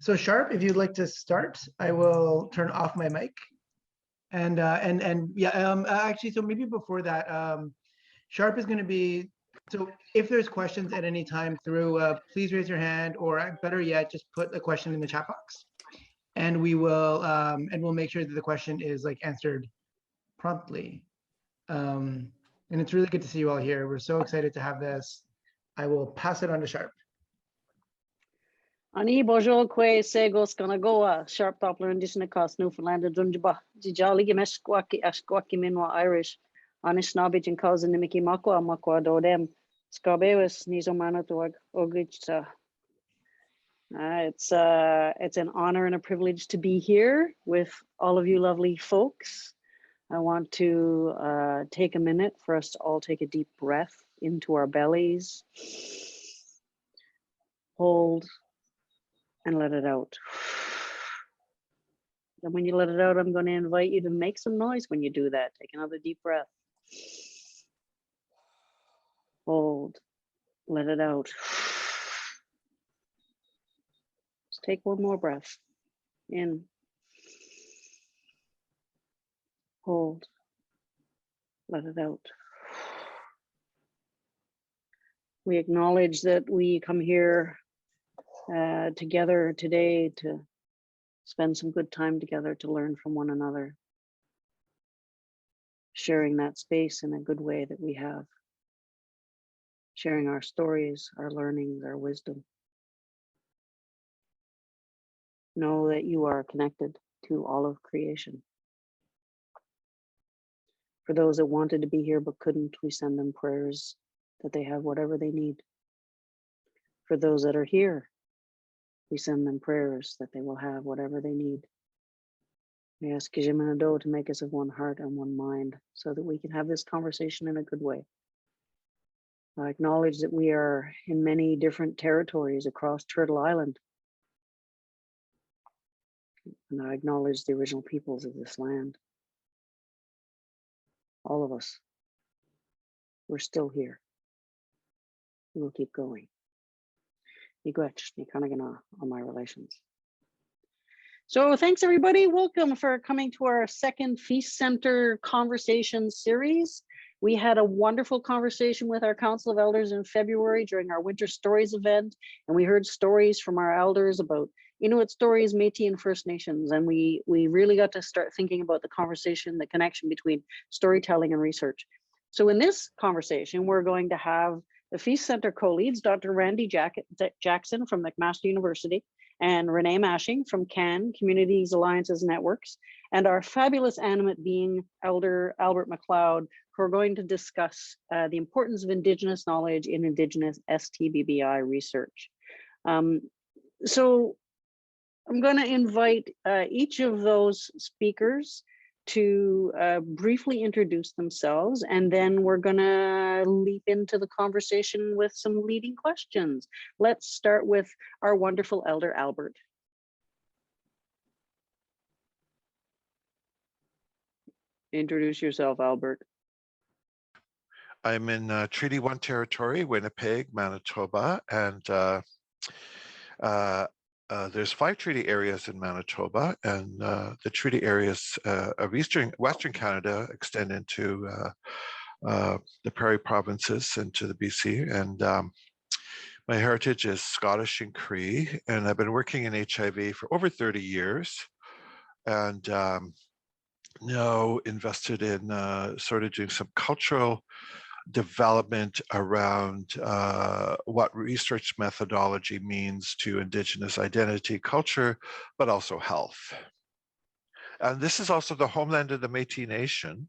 So Sharp, if you'd like to start, I will turn off my mic. And yeah, actually, so maybe before that, Sharp is going to be, so if there's questions at any time through, please raise your hand, or better yet, just put a question in the chat box, and we'll make sure that the question is like answered promptly. And it's really good to see you all here. We're so excited to have this. I will pass it on to Sharp. Ani bonjour kwe segos kanagoa Sharp Doppler Indigenous Newfoundland Dunjaba Jijali Gemeshkwaki Ashkwaki Minwa Irish Anishnabij and cousin Nimiki Makwa Dodem Skabewis Nizomanatuag Ogrichta. It's an honor and a privilege to be here with all of you lovely folks. I want to take a minute for us to all take a deep breath into our bellies. Hold and let it out. And when you let it out, I'm going to invite you to make some noise when you do that. Take another deep breath. Hold, let it out. Just take one more breath. In. Hold, let it out. We acknowledge that we come here together today to spend some good time together to learn from one another, sharing that space in a good way that we have, sharing our stories, our learnings, our wisdom. Know that you are connected to all of creation. For those that wanted to be here but couldn't, we send them prayers that they have whatever they need. For those that are here, we send them prayers that they will have whatever they need. We ask Kijimanado to make us of one heart and one mind so that we can have this conversation in a good way. I acknowledge that we are in many different territories across Turtle Island. And I acknowledge the original peoples of this land. All of us, we're still here. We'll keep going. On my relations. So thanks everybody. Welcome for coming to our second Feast Center conversation series. We had a wonderful conversation with our Council of Elders in February during our Winter Stories event, and we heard stories from our elders about Inuit stories, Métis, and First Nations, and we really got to start thinking about the conversation, the connection between storytelling and research. So in this conversation, we're going to have the Feast Center co-leads, Dr. Randy Jackson from McMaster University and Renée Masching from CAN, Communities, Alliances, Networks, and our fabulous animate being, Elder Albert McLeod, who are going to discuss the importance of Indigenous knowledge in Indigenous STBBI research. So I'm going to invite each of those speakers to briefly introduce themselves, and then we're gonna leap into the conversation with some leading questions. Let's start with our wonderful Elder Albert. Introduce yourself, Albert. I'm in Treaty 1 territory, Winnipeg, Manitoba, and there's 5 treaty areas in Manitoba, and the treaty areas of Western Canada extend into the Prairie provinces into the BC. And my heritage is Scottish and Cree, and I've been working in HIV for over 30 years, and now invested in sort of doing some cultural development around what research methodology means to Indigenous identity, culture, but also health. And this is also the homeland of the Métis Nation.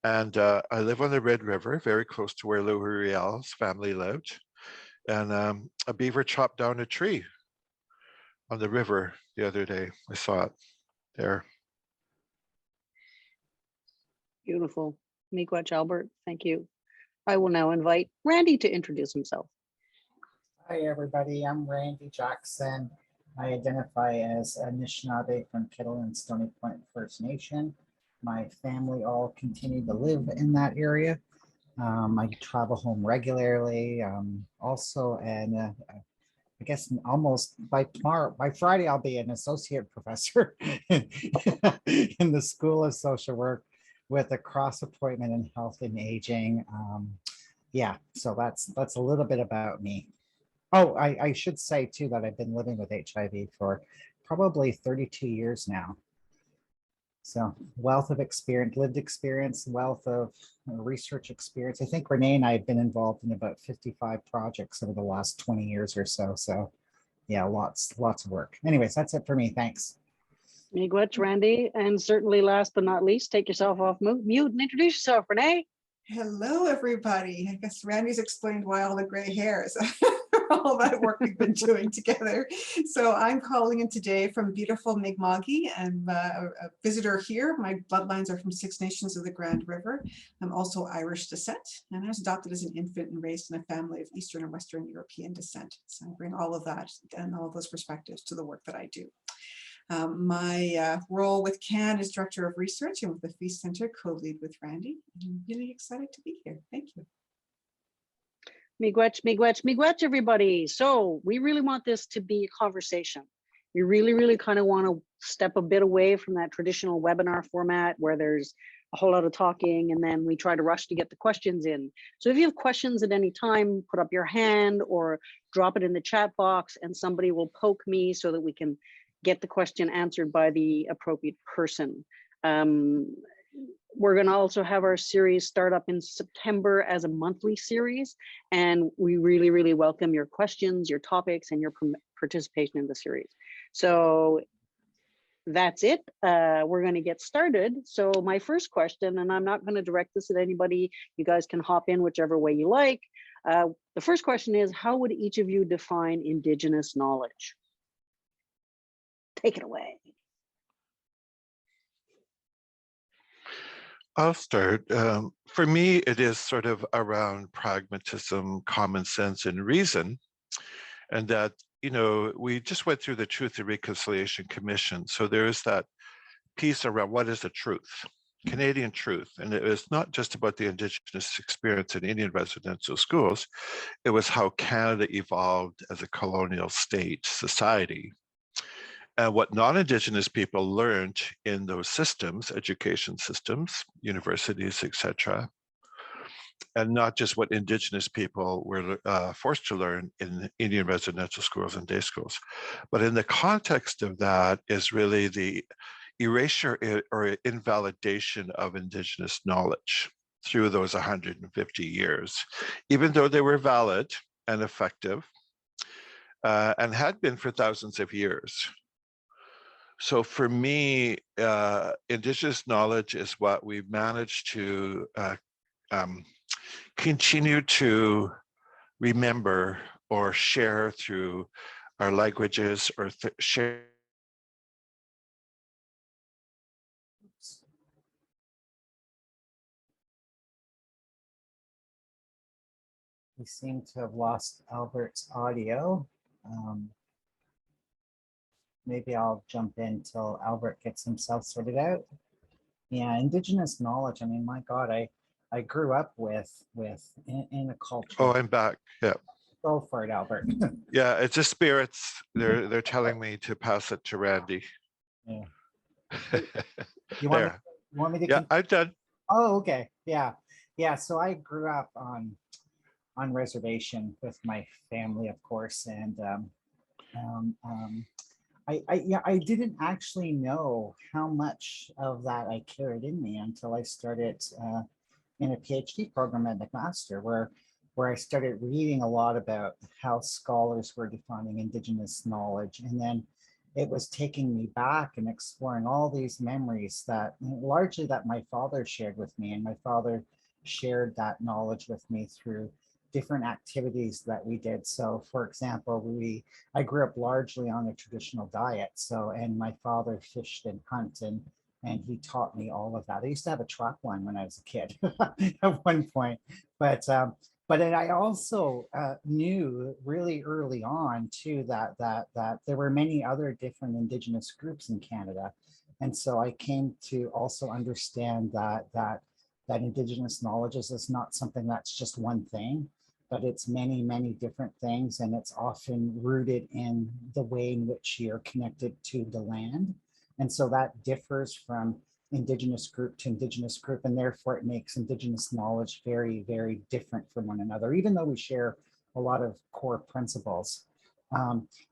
And I live on the Red River, very close to where Louis Riel's family lived. And a beaver chopped down a tree on the river the other day. I saw it there. Beautiful. Miigwech, Albert, thank you. I will now invite Randy to introduce himself. Hi everybody, I'm Randy Jackson. I identify as Anishinaabe from Kettle and Stony Point First Nation. My family all continue to live in that area. I travel home regularly. Also an I guess almost by tomorrow, by Friday, I'll be an associate professor in the School of Social Work with a cross appointment in health and aging. Yeah, so that's a little bit about me. Oh, I should say too that I've been living with HIV for probably 32 years now. So wealth of experience, lived experience, wealth of research experience. I think Renee and I have been involved in about 55 projects over the last 20 years or so. So yeah, lots of work. Anyways, that's it for me. Thanks. Miigwech, Randy, and certainly last but not least, take yourself off mute and introduce yourself, Renee. Hello, everybody. I guess Randy's explained why all the gray hairs, all that work we've been doing together. So I'm calling in today from beautiful Mi'kma'ki. I'm a visitor here. My bloodlines are from 6 Nations of the Grand River. I'm also Irish descent, and I was adopted as an infant and raised in a family of Eastern and Western European descent. So I bring all of that and all of those perspectives to the work that I do. My role with CAN is Director of Research, and with the Feast Center, co-lead with Randy. I'm really excited to be here. Thank you. Miigwech, everybody. So we really want this to be a conversation. We really kind of want to step a bit away from that traditional webinar format where there's a whole lot of talking and then we try to rush to get the questions in. So if you have questions at any time, put up your hand or drop it in the chat box and somebody will poke me so that we can get the question answered by the appropriate person. We're going to also have our series start up in September as a monthly series, and we really welcome your questions, your topics, and your participation in the series. So that's it. We're going to get started. So my first question, and I'm not going to direct this at anybody, you guys can hop in whichever way you like. The first question is, how would each of you define Indigenous knowledge? Take it away. I'll start. For me, it is sort of around pragmatism, common sense, and reason. And that, you know, we just went through the Truth and Reconciliation Commission. So there is that piece around what is the truth, Canadian truth. And it was not just about the Indigenous experience in Indian residential schools. It was how Canada evolved as a colonial state society. And what non-Indigenous people learned in those systems, education systems, universities, etc., and not just what Indigenous people were forced to learn in Indian residential schools and day schools. But in the context of that is really the erasure or invalidation of Indigenous knowledge through those 150 years, even though they were valid and effective and had been for thousands of years. So for me, Indigenous knowledge is what we've managed to continue to remember or share through our languages or share. We seem to have lost Albert's audio. Maybe I'll jump in till Albert gets himself sorted out. Yeah, Indigenous knowledge. I mean, my God, I grew up with in a culture. Oh, I'm back. Yeah. Go for it, Albert. Yeah, it's just spirits. They're telling me to pass it to Randy. Yeah. You want me to? Yeah, I'm done. Oh, okay. Yeah. So I grew up on reservation with my family, of course, and I didn't actually know how much of that I carried in me until I started in a PhD program at McMaster, where I started reading a lot about how scholars were defining Indigenous knowledge. And then it was taking me back and exploring all these memories that largely that my father shared with me. And my father shared that knowledge with me through different activities that we did. So for example, I grew up largely on a traditional diet. So, and my father fished and hunted, and he taught me all of that. I used to have a truck line when I was a kid at one point, but then I also knew really early on too that there were many other different Indigenous groups in Canada. And so I came to also understand that Indigenous knowledge is not something that's just one thing. but it's many, many different things. And it's often rooted in the way in which you're connected to the land. And so that differs from Indigenous group to Indigenous group, and therefore it makes Indigenous knowledge very, very different from one another, even though we share a lot of core principles.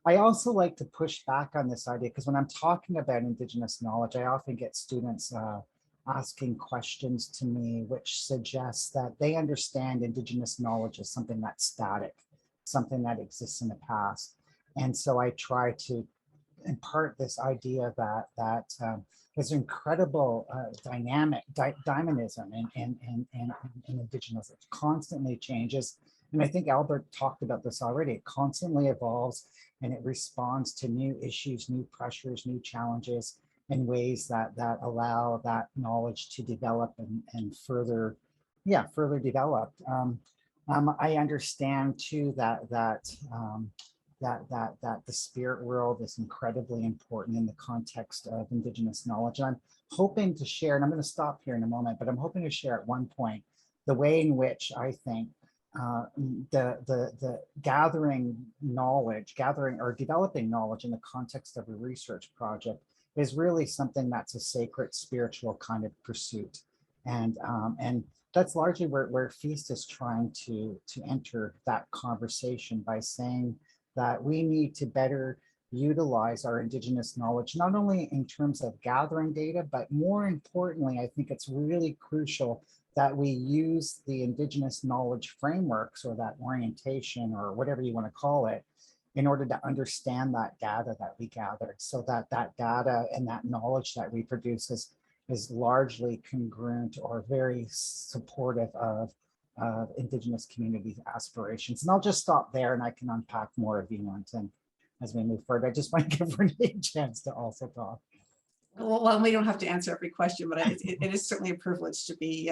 I also like to push back on this idea, because when I'm talking about Indigenous knowledge, I often get students asking questions to me, which suggests that they understand Indigenous knowledge as something that's static, something that exists in the past. And so I try to impart this idea that there's incredible dynamism in Indigenous. It constantly changes. And I think Albert talked about this already. It constantly evolves and it responds to new issues, new pressures, new challenges in ways that allow that knowledge to develop and further develop. I understand too that the spirit world is incredibly important in the context of Indigenous knowledge. And I'm hoping to share, and I'm going to stop here in a moment, but I'm hoping to share at one point the way in which I think the gathering or developing knowledge in the context of a research project is really something that's a sacred spiritual kind of pursuit. And that's largely where Feast is trying to enter that conversation by saying that we need to better utilize our Indigenous knowledge, not only in terms of gathering data, but more importantly, I think it's really crucial that we use the Indigenous knowledge frameworks or that orientation or whatever you want to call it in order to understand that data that we gather, so that that data and that knowledge that we produce is largely congruent or very supportive of Indigenous community aspirations. And I'll just stop there and I can unpack more if you want. And as we move forward, I just want to give Renée a chance to also talk. Well, we don't have to answer every question, but it is certainly a privilege to be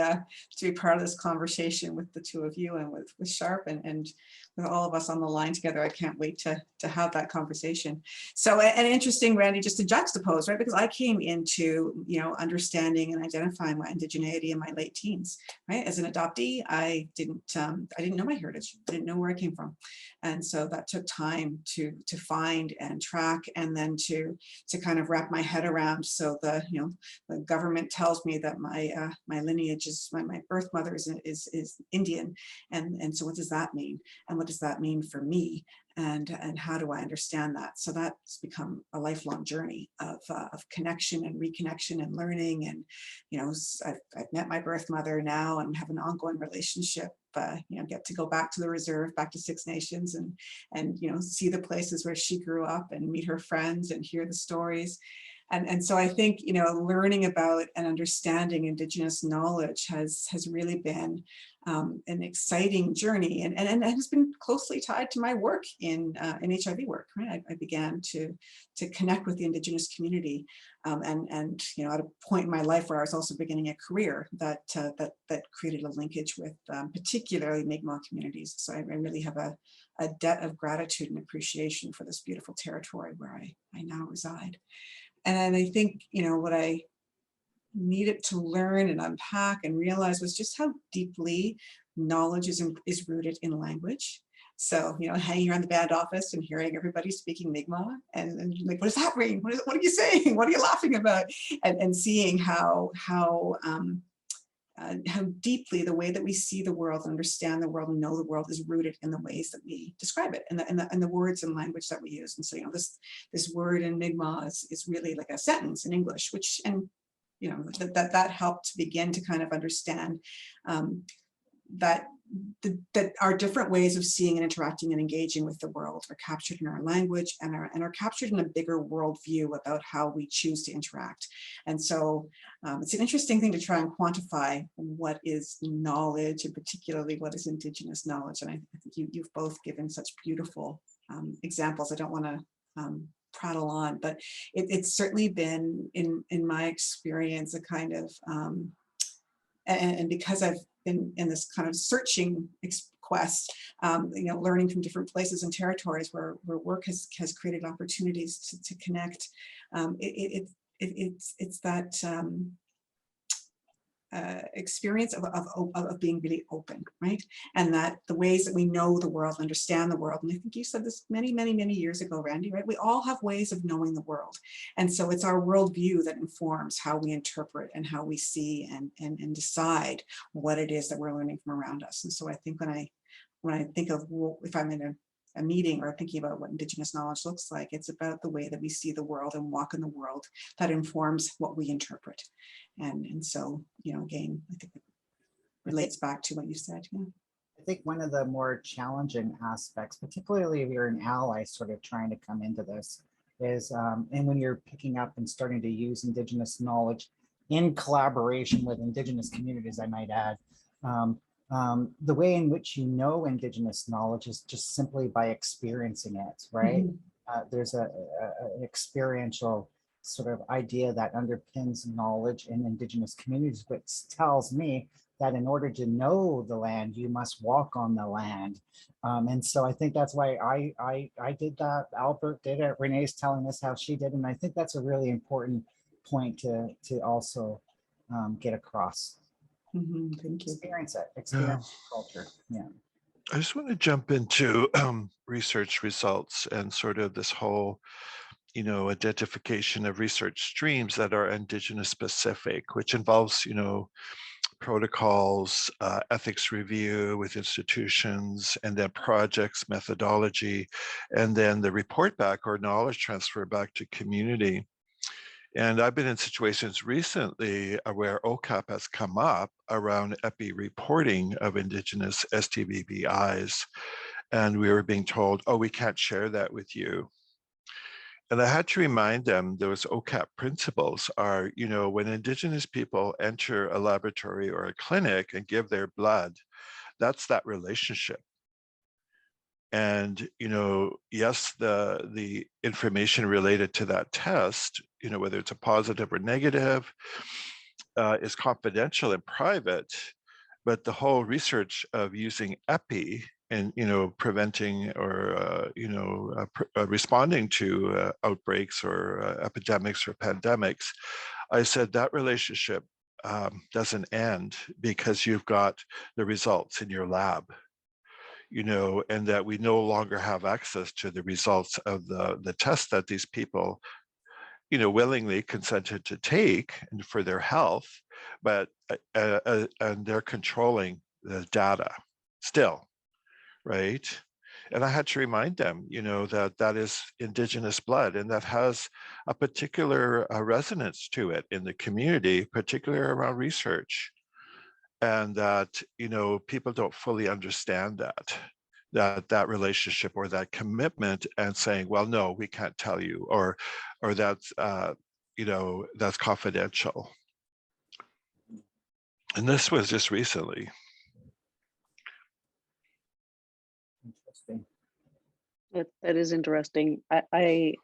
part of this conversation with the two of you and with Sharp and with all of us on the line together. I can't wait to have that conversation. So, and interesting, Randy, just to juxtapose, right? Because I came into, understanding and identifying my indigeneity in my late teens, right? As an adoptee, I didn't know my heritage, I didn't know where I came from. And so that took time to find and track, and then to kind of wrap my head around. So the government tells me that my lineage is my birth mother is Indian, and so what does that mean, and what does that mean for me, and how do I understand that? So that's become a lifelong journey of connection and reconnection and learning. And I've met my birth mother now and have an ongoing relationship. Get to go back to the reserve, back to Six Nations, and see the places where she grew up and meet her friends and hear the stories. And so I think, learning about and understanding Indigenous knowledge has really been an exciting journey, and has been closely tied to my work in HIV work. Right, I began to connect with the Indigenous community, and at a point in my life where I was also beginning a career that created a linkage with particularly Mi'kmaq communities. So I really have a debt of gratitude and appreciation for this beautiful territory where I now reside. And I think, what I needed to learn and unpack and realize was just how deeply knowledge is rooted in language. So, hanging around the band office and hearing everybody speaking Mi'kmaq and like, what does that mean? What are you saying? What are you laughing about? And seeing how deeply the way that we see the world, understand the world, and know the world is rooted in the ways that we describe it, and the words and language that we use. And so, this word in Mi'kmaq is really like a sentence in English, which, and that helped to begin to kind of understand that our different ways of seeing and interacting and engaging with the world are captured in our language and are captured in a bigger worldview about how we choose to interact. And so it's an interesting thing to try and quantify what is knowledge, and particularly what is Indigenous knowledge. And I think you've both given such beautiful examples. I don't want to prattle on, but it's certainly been in my experience a kind of and because I've been in this kind of searching quest, learning from different places and territories where work has created opportunities to connect. It's that experience of being really open, right? And that the ways that we know the world, understand the world. And I think you said this many, many, many years ago, Randy, right? We all have ways of knowing the world. And so it's our worldview that informs how we interpret and how we see and decide what it is that we're learning from around us. And so I think when I think of, if I'm in a meeting or thinking about what Indigenous knowledge looks like, it's about the way that we see the world and walk in the world that informs what we interpret. And so, you know, again, I think it relates back to what you said. Yeah. I think one of the more challenging aspects, particularly if you're an ally sort of trying to come into this, is, and when you're picking up and starting to use Indigenous knowledge in collaboration with Indigenous communities, I might add, the way in which you know Indigenous knowledge is just simply by experiencing it, right? There's an experiential sort of idea that underpins knowledge in Indigenous communities, which tells me that in order to know the land, you must walk on the land. And so I think that's why I did that. Albert did it. Renee's telling us how she did. And I think that's a really important point to also get across. Thank you. Experience it, experience culture. Yeah. I just want to jump into research results and sort of this whole, you know, identification of research streams that are Indigenous specific, which involves, you know, protocols, ethics review with institutions, and then projects, methodology, and then the report back or knowledge transfer back to community. And I've been in situations recently where OCAP has come up around EPI reporting of Indigenous STBBIs. And we were being told, oh, we can't share that with you. And I had to remind them those OCAP principles are, you know, when Indigenous people enter a laboratory or a clinic and give their blood, that's that relationship. And, you know, yes, the information related to that test, you know, whether it's a positive or negative, is confidential and private, but the whole research of using EPI and, you know, preventing or, you know, responding to outbreaks or epidemics or pandemics, I said that relationship doesn't end because you've got the results in your lab, you know, and that we no longer have access to the results of the tests that these people, you know, willingly consented to take and for their health, but and they're controlling the data still, right? And I had to remind them, you know, that that is Indigenous blood and that has a particular resonance to it in the community, particularly around research. And that, you know, people don't fully understand that relationship or that commitment, and saying, well, no, we can't tell you, or that's, you know, that's confidential. And this was just recently. Interesting. That is interesting. I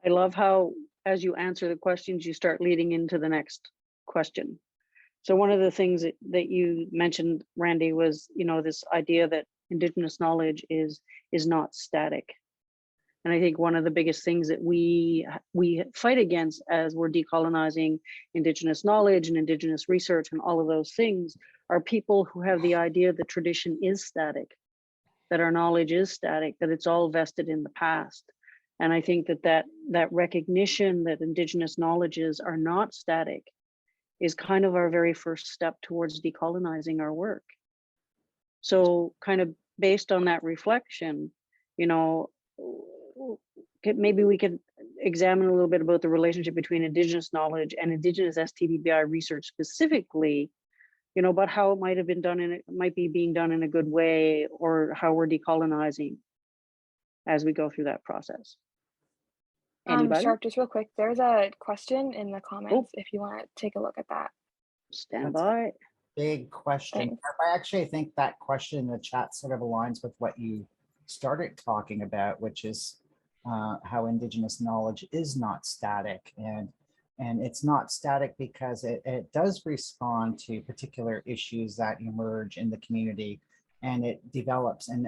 love how, as you answer the questions, you start leading into the next question. So one of the things that you mentioned, Randy, was, you know, this idea that Indigenous knowledge is not static. And I think one of the biggest things that we fight against as we're decolonizing Indigenous knowledge and Indigenous research and all of those things are people who have the idea that tradition is static, that our knowledge is static, that it's all vested in the past. And I think that recognition that Indigenous knowledges are not static is kind of our very first step towards decolonizing our work. So kind of based on that reflection, you know, maybe we could examine a little bit about the relationship between Indigenous knowledge and Indigenous STBBI research specifically, you know, about how it might have been done might be being done in a good way, or how we're decolonizing as we go through that process. Anybody? Sharp, just real quick, there's a question in the comments if you want to take a look at that. Stand by. Big question. Thanks. I actually think that question in the chat sort of aligns with what you started talking about, which is how Indigenous knowledge is not static. And it's not static because it does respond to particular issues that emerge in the community, and it develops. And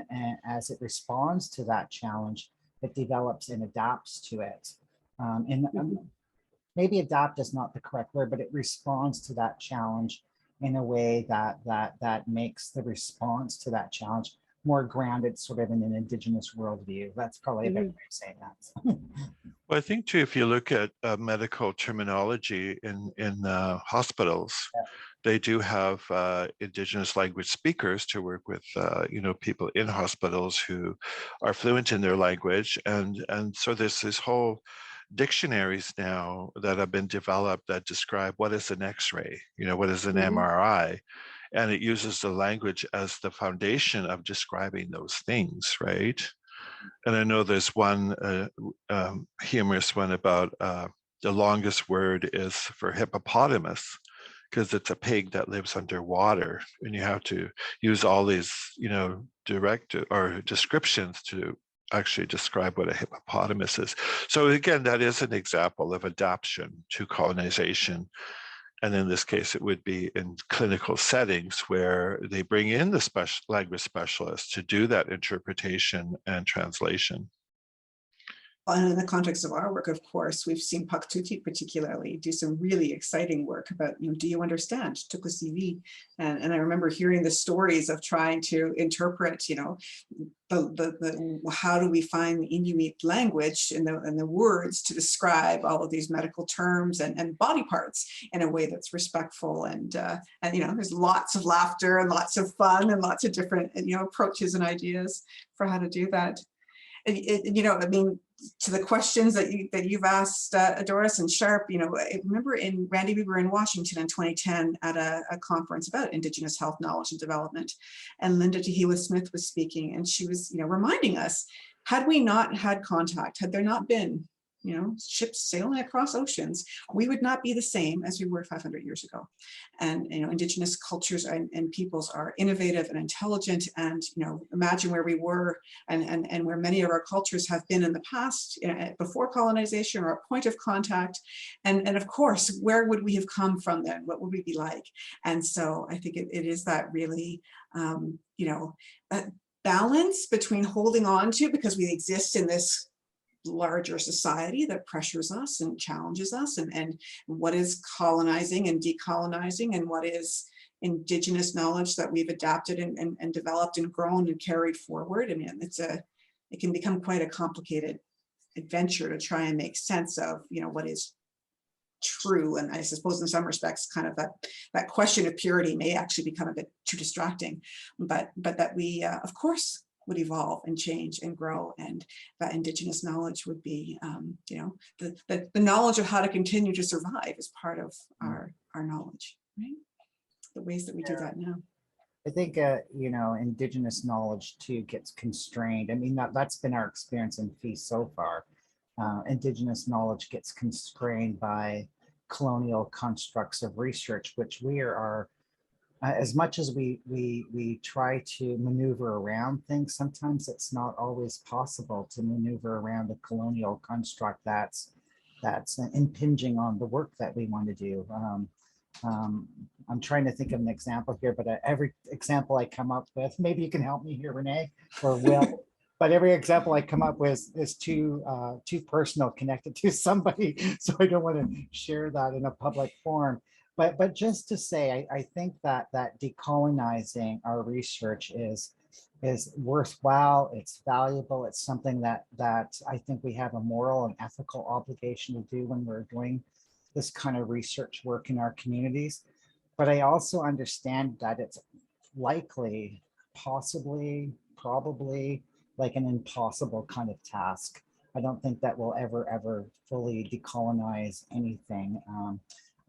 as it responds to that challenge, it develops and adapts to it. maybe adapt is not the correct word, but it responds to that challenge in a way that makes the response to that challenge more grounded, sort of in an Indigenous worldview. That's probably a better way of saying that. Well, I think too, if you look at medical terminology in hospitals, they do have Indigenous language speakers to work with, people in hospitals who are fluent in their language, and so there's this whole dictionaries now that have been developed that describe what is an X-ray, what is an MRI, and it uses the language as the foundation of describing those things, right? And I know there's one humorous one about the longest word is for hippopotamus, because it's a pig that lives underwater, and you have to use all these, direct or descriptions to actually describe what a hippopotamus is. So again, that is an example of adaptation to colonization. And in this case, it would be in clinical settings where they bring in the language specialists to do that interpretation and translation. And in the context of our work, of course, we've seen Paktuti particularly do some really exciting work about, do you understand Tukusivi? And I remember hearing the stories of trying to interpret, how do we find the Inuit language and the words to describe all of these medical terms and body parts in a way that's respectful, and there's lots of laughter and lots of fun and lots of different approaches and ideas for how to do that. And, to the questions that you've asked, Doris and Sharp, I remember Randy, we were in Washington in 2010 at a conference about Indigenous health, knowledge, and development. And Linda Tahila Smith was speaking, and she was, reminding us, had we not had contact, had there not been, ships sailing across oceans, we would not be the same as we were 500 years ago. And, Indigenous cultures and peoples are innovative and intelligent, and, imagine where we were and where many of our cultures have been in the past, before colonization, or a point of contact. And of course, where would we have come from then? What would we be like? And so I think it is that really, that balance between holding on to, because we exist in this larger society that pressures us and challenges us, and what is colonizing and decolonizing, and what is Indigenous knowledge that we've adapted and developed and grown and carried forward. I mean, it can become quite a complicated adventure to try and make sense of, what is true. And I suppose in some respects, kind of that question of purity may actually become a bit too distracting, but that we, of course, would evolve and change and grow, and that Indigenous knowledge would be, the knowledge of how to continue to survive is part of our knowledge, right? The ways that we do that now. I think, Indigenous knowledge too gets constrained. I mean, that's been our experience in FEAST so far. Indigenous knowledge gets constrained by colonial constructs of research, which we are as much as we try to maneuver around things, sometimes it's not always possible to maneuver around a colonial construct that's impinging on the work that we want to do. I'm trying to think of an example here, but every example I come up with, maybe you can help me here, Renee, or Will. But every example I come up with is too personal, connected to somebody, so I don't want to share that in a public forum. But just to say, I think that decolonizing our research is worthwhile. It's valuable. It's something that I think we have a moral and ethical obligation to do when we're doing this kind of research work in our communities. But I also understand that it's likely, possibly, probably like an impossible kind of task. I don't think that we'll ever fully decolonize anything.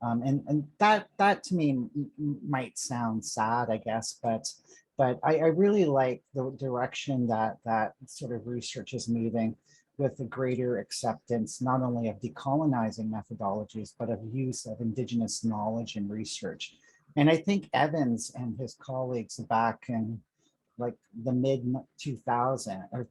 And that to me might sound sad, I guess, but I really like the direction that sort of research is moving, with a greater acceptance, not only of decolonizing methodologies, but of use of Indigenous knowledge and research. And I think Evans and his colleagues back in like the mid 2000 or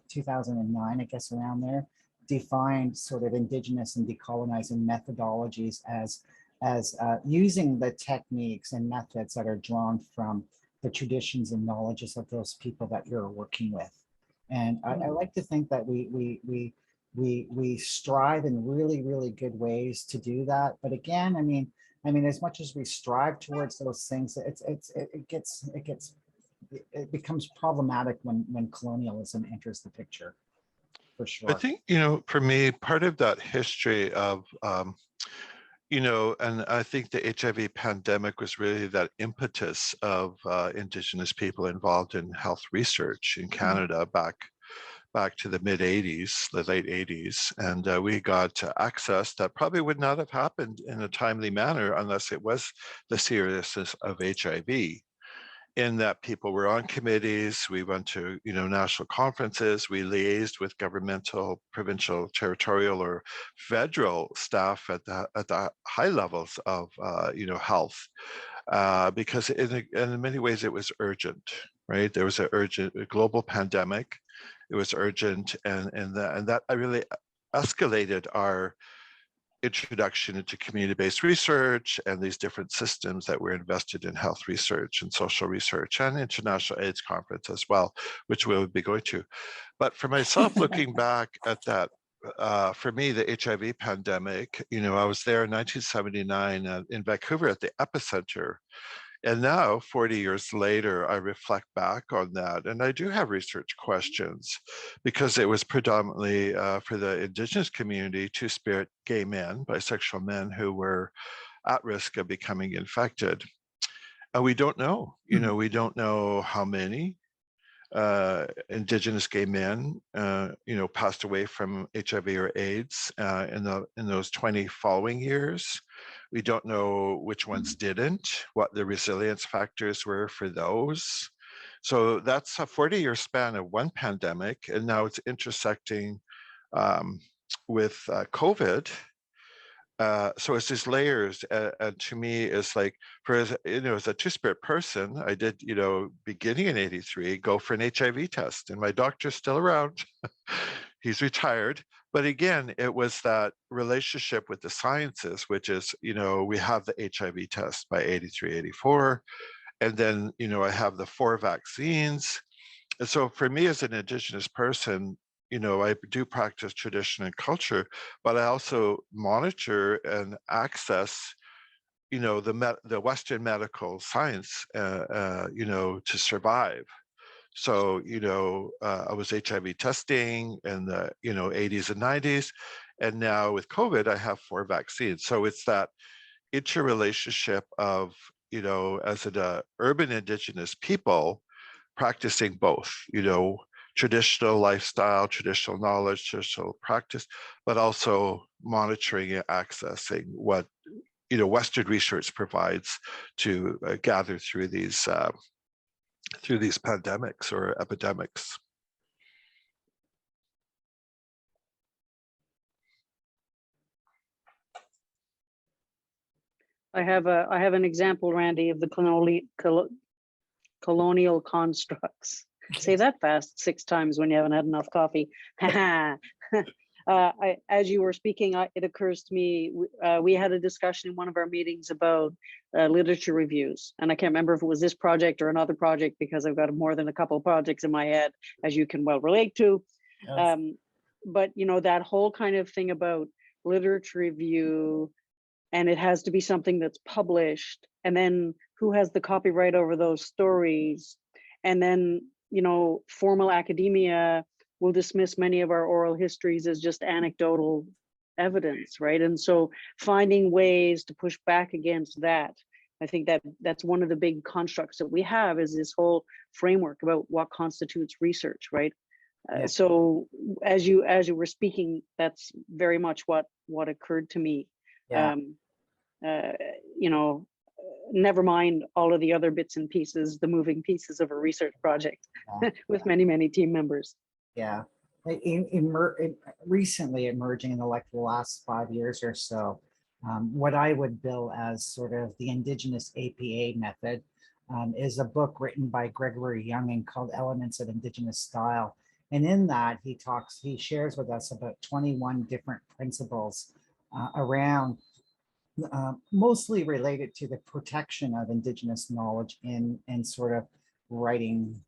2009, I guess, around there, defined sort of Indigenous and decolonizing methodologies as using the techniques and methods that are drawn from the traditions and knowledges of those people that you're working with. And I like to think that we we strive in really, really good ways to do that. But again, I mean, as much as we strive towards those things, it becomes problematic when colonialism enters the picture, for sure. I think, for me, part of that history of, and I think the HIV pandemic was really that impetus of Indigenous people involved in health research in Canada back to the mid 80s, the late 80s. And we got access that probably would not have happened in a timely manner unless it was the seriousness of HIV. In that people were on committees, we went to national conferences, we liaised with governmental, provincial, territorial, or federal staff at the high levels of health, because in many ways it was urgent, right? There was a global pandemic. It was urgent, and that really escalated our introduction into community-based research and these different systems that were invested in health research and social research and International AIDS Conference as well, which we'll be going to. But for myself, looking back at that, for me, the HIV pandemic, I was there in 1979 in Vancouver at the epicenter. And now, 40 years later, I reflect back on that, and I do have research questions, because it was predominantly for the Indigenous community, two-spirit gay men, bisexual men, who were at risk of becoming infected. And we don't know, we don't know how many Indigenous gay men, passed away from HIV or AIDS in those 20 following years. We don't know which ones didn't, what the resilience factors were for those. So that's a 40-year span of one pandemic, and now it's intersecting with COVID. So it's these layers, and to me, it's like, as a two-spirit person, I did, beginning in '83, go for an HIV test, and my doctor's still around. He's retired. But again, it was that relationship with the sciences, which is, we have the HIV test by '83, '84, and then, I have the 4 vaccines. And so for me as an Indigenous person, I do practice tradition and culture, but I also monitor and access, the Western medical science, to survive. So, I was HIV testing in the, 80s and 90s, and now with COVID, I have 4 vaccines. So it's that interrelationship of, as an urban Indigenous people, practicing both, traditional lifestyle, traditional knowledge, traditional practice, but also monitoring and accessing what, Western research provides to gather through these pandemics or epidemics. I have an example, Randy, of the colonial constructs. Say that fast 6 times when you haven't had enough coffee. As you were speaking, it occurs to me, we had a discussion in one of our meetings about literature reviews. And I can't remember if it was this project or another project, because I've got more than a couple of projects in my head, as you can well relate to. Yes. But, that whole kind of thing about literature review, and it has to be something that's published, and then who has the copyright over those stories, and then formal academia will dismiss many of our oral histories as just anecdotal evidence, right? And so finding ways to push back against that, I think that's one of the big constructs that we have, is this whole framework about what constitutes research, right? Yeah. So as you were speaking, that's very much what occurred to me. Yeah. Never mind all of the other bits and pieces, the moving pieces of a research project with many, many team members. Yeah. Recently emerging in the last 5 years or so, what I would bill as sort of the Indigenous APA method is a book written by Gregory Younging called Elements of Indigenous Style. And in that, he shares with us about 21 different principles around mostly related to the protection of Indigenous knowledge in sort of writing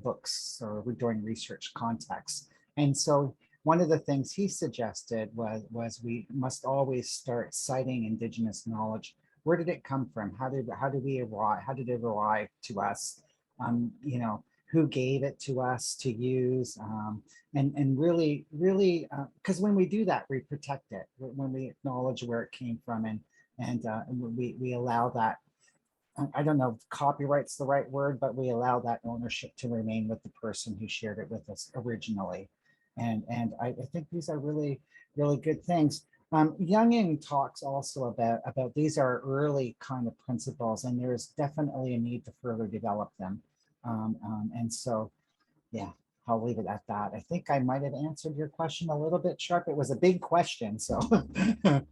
books or doing research contexts. And so one of the things he suggested was we must always start citing Indigenous knowledge. Where did it come from? How did we arrive? How did it arrive to us? You know, who gave it to us to use? And really, because when we do that, we protect it. When we acknowledge where it came from, and we allow that. I don't know if copyright's the right word, but we allow that ownership to remain with the person who shared it with us originally. And I think these are really, really good things. Youngin talks also about these are early kind of principles, and there's definitely a need to further develop them. And so, yeah, I'll leave it at that. I think I might have answered your question a little bit, Sharp. It was a big question, so I'm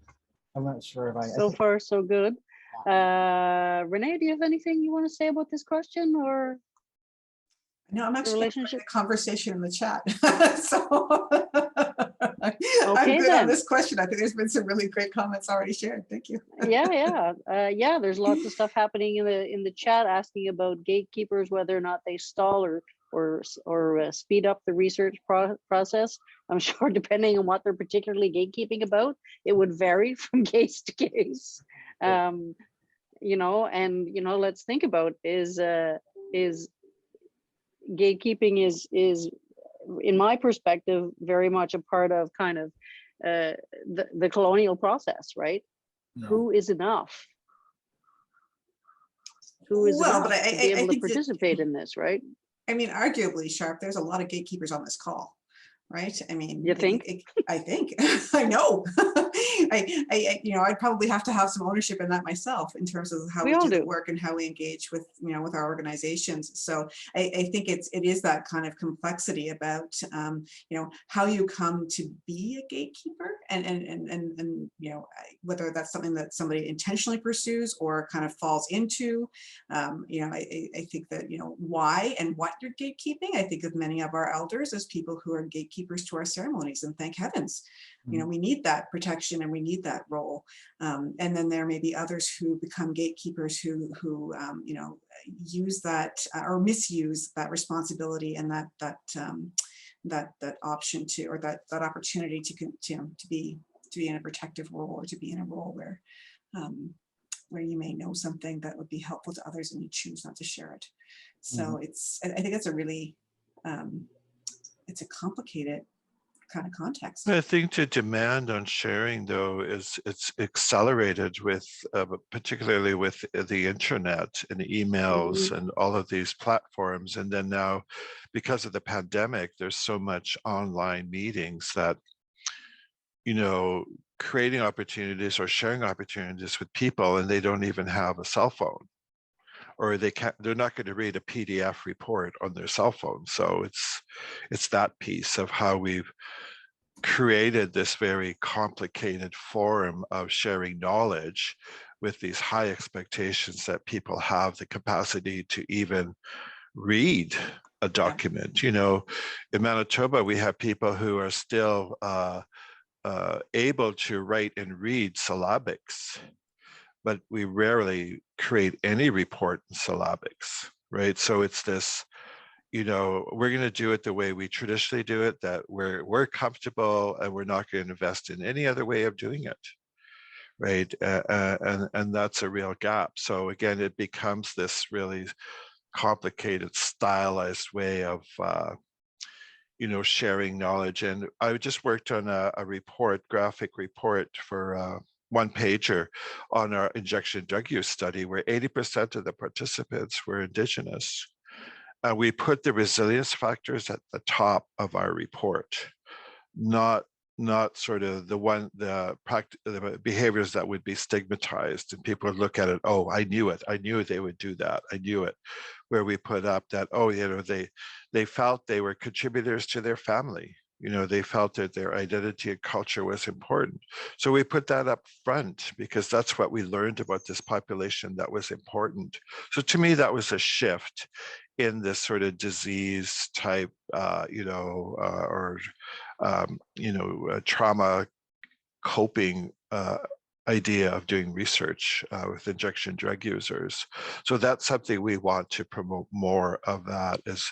not sure if So far, so good. Renee, do you have anything you want to say about this question, or No, I'm actually in relationship? the conversation in the chat. So I'm Okay, good then. on this question. I think there's been some really great comments already shared. Thank you. Yeah. There's lots of stuff happening in the chat asking about gatekeepers, whether or not they stall or speed up the research process. I'm sure depending on what they're particularly gatekeeping about, it would vary from case to case. You know, and you know, let's think about is gatekeeping is in my perspective very much a part of kind of the colonial process, right? Yeah. Who is enough? Who is Well, enough but to be able to think that, participate in this, right? I mean, arguably, Sharp, there's a lot of gatekeepers on this call, right? I mean, You think? I think, I know. You know, I'd probably have to have some ownership in that myself in terms of how We we all do the do. work and how we engage with, you know, with our organizations. So I think it is that kind of complexity about, you know, how you come to be a gatekeeper and you know, whether that's something that somebody intentionally pursues or kind of falls into. You know, I think that, you know, why and what you're gatekeeping, I think of many of our elders as people who are gatekeepers to our ceremonies, and thank heavens. You know, we need that protection and we need that role. And then there may be others who become gatekeepers who you know, use that or misuse that responsibility and that option to, or that opportunity to be in a protective role, or to be in a role where you may know something that would be helpful to others and you choose not to share it. So I think it's a really it's a complicated kind of context. I think the demand on sharing, though, it's accelerated with, particularly with the internet and emails and all of these platforms. And then now, because of the pandemic, there's so much online meetings that, you know, creating opportunities or sharing opportunities with people, and they don't even have a cell phone, or they're not going to read a PDF report on their cell phone. So it's that piece of how we've created this very complicated forum of sharing knowledge with these high expectations that people have the capacity to even read a document. You know, in Manitoba, we have people who are still able to write and read syllabics, but we rarely create any report in syllabics, right? So it's this, you know, we're going to do it the way we traditionally do it, that we're comfortable, and we're not going to invest in any other way of doing it, right? And that's a real gap. So again, it becomes this really complicated, stylized way of, you know, sharing knowledge. And I just worked on a graphic report for one pager on our injection drug use study, where 80% of the participants were Indigenous. We put the resilience factors at the top of our report, not sort of the behaviors that would be stigmatized, and people would look at it, oh, I knew it, I knew they would do that, I knew it. Where we put up that, oh, you know, they felt they were contributors to their family. You know, they felt that their identity and culture was important. So we put that up front because that's what we learned about this population that was important. So to me, that was a shift in this sort of disease type, you know, trauma coping idea of doing research with injection drug users. So that's something we want to promote more of, that is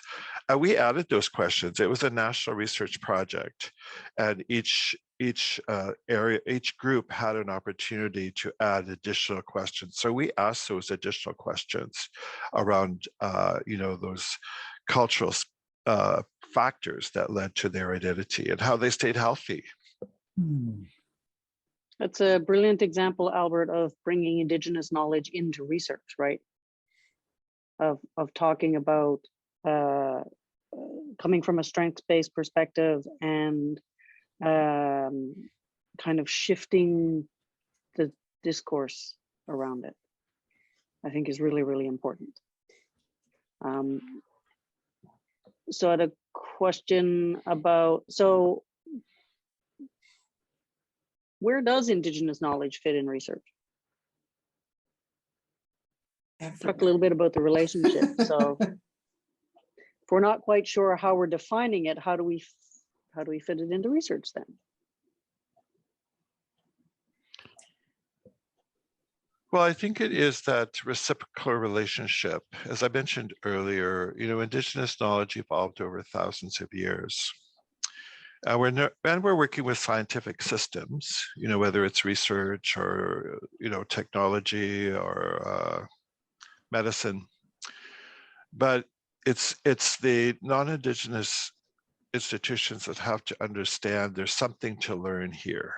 we added those questions. It was a national research project, and each group had an opportunity to add additional questions. So we asked those additional questions around, those cultural factors that led to their identity and how they stayed healthy. That's a brilliant example, Albert, of bringing Indigenous knowledge into research, right? Of talking about coming from a strengths-based perspective and kind of shifting the discourse around it, I think is really, really important. So I had a question about, so where does Indigenous knowledge fit in research? Talk a little bit about the relationship. So if we're not quite sure how we're defining it, how do we fit it into research then? Well, I think it is that reciprocal relationship. As I mentioned earlier, Indigenous knowledge evolved over thousands of years. We're working with scientific systems, whether it's research or, technology or medicine. But it's the non-Indigenous institutions that have to understand there's something to learn here.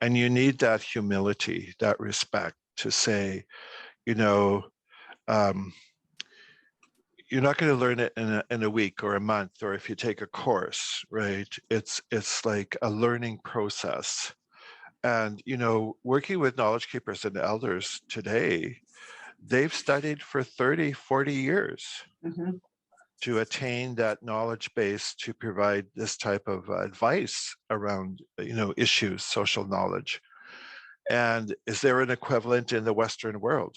And you need that humility, that respect to say, you're not going to learn it in a week or a month, or if you take a course, right? It's like a learning process. And, working with knowledge keepers and elders today, they've studied for 30, 40 years to attain that knowledge base to provide this type of advice around, issues, social knowledge. And is there an equivalent in the Western world?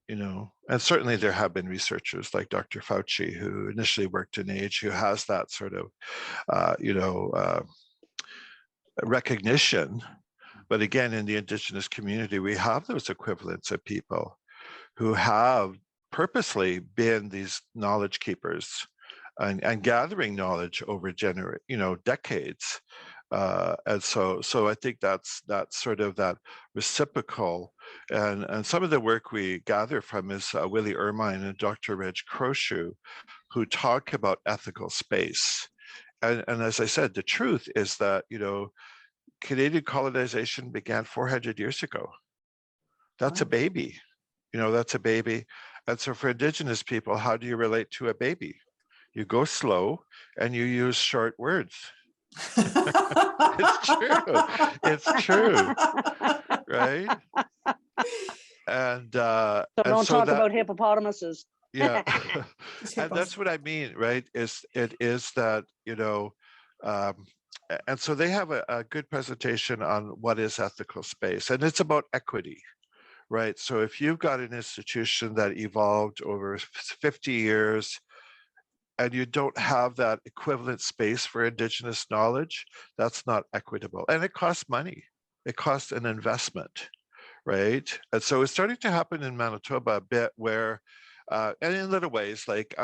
And certainly there have been researchers like Dr. Fauci, who initially worked in age, who has that sort of, recognition. But again, in the Indigenous community, we have those equivalents of people who have purposely been these knowledge keepers and gathering knowledge over decades. And so I think that's sort of that reciprocal, and some of the work we gather from is Willie Ermine and Dr. Reg Croshoe, who talk about ethical space. And as I said, the truth is that, Canadian colonization began 400 years ago. That's a baby, that's a baby. And so for Indigenous people, how do you relate to a baby? You go slow and you use short words. It's true, right? And so don't talk about hippopotamuses. Yeah. And that's what I mean, right? It is that, and so they have a good presentation on what is ethical space, and it's about equity, right? So if you've got an institution that evolved over 50 years and you don't have that equivalent space for Indigenous knowledge, that's not equitable. And it costs money. It costs an investment, right? And so it's starting to happen in Manitoba a bit where, and in little ways, like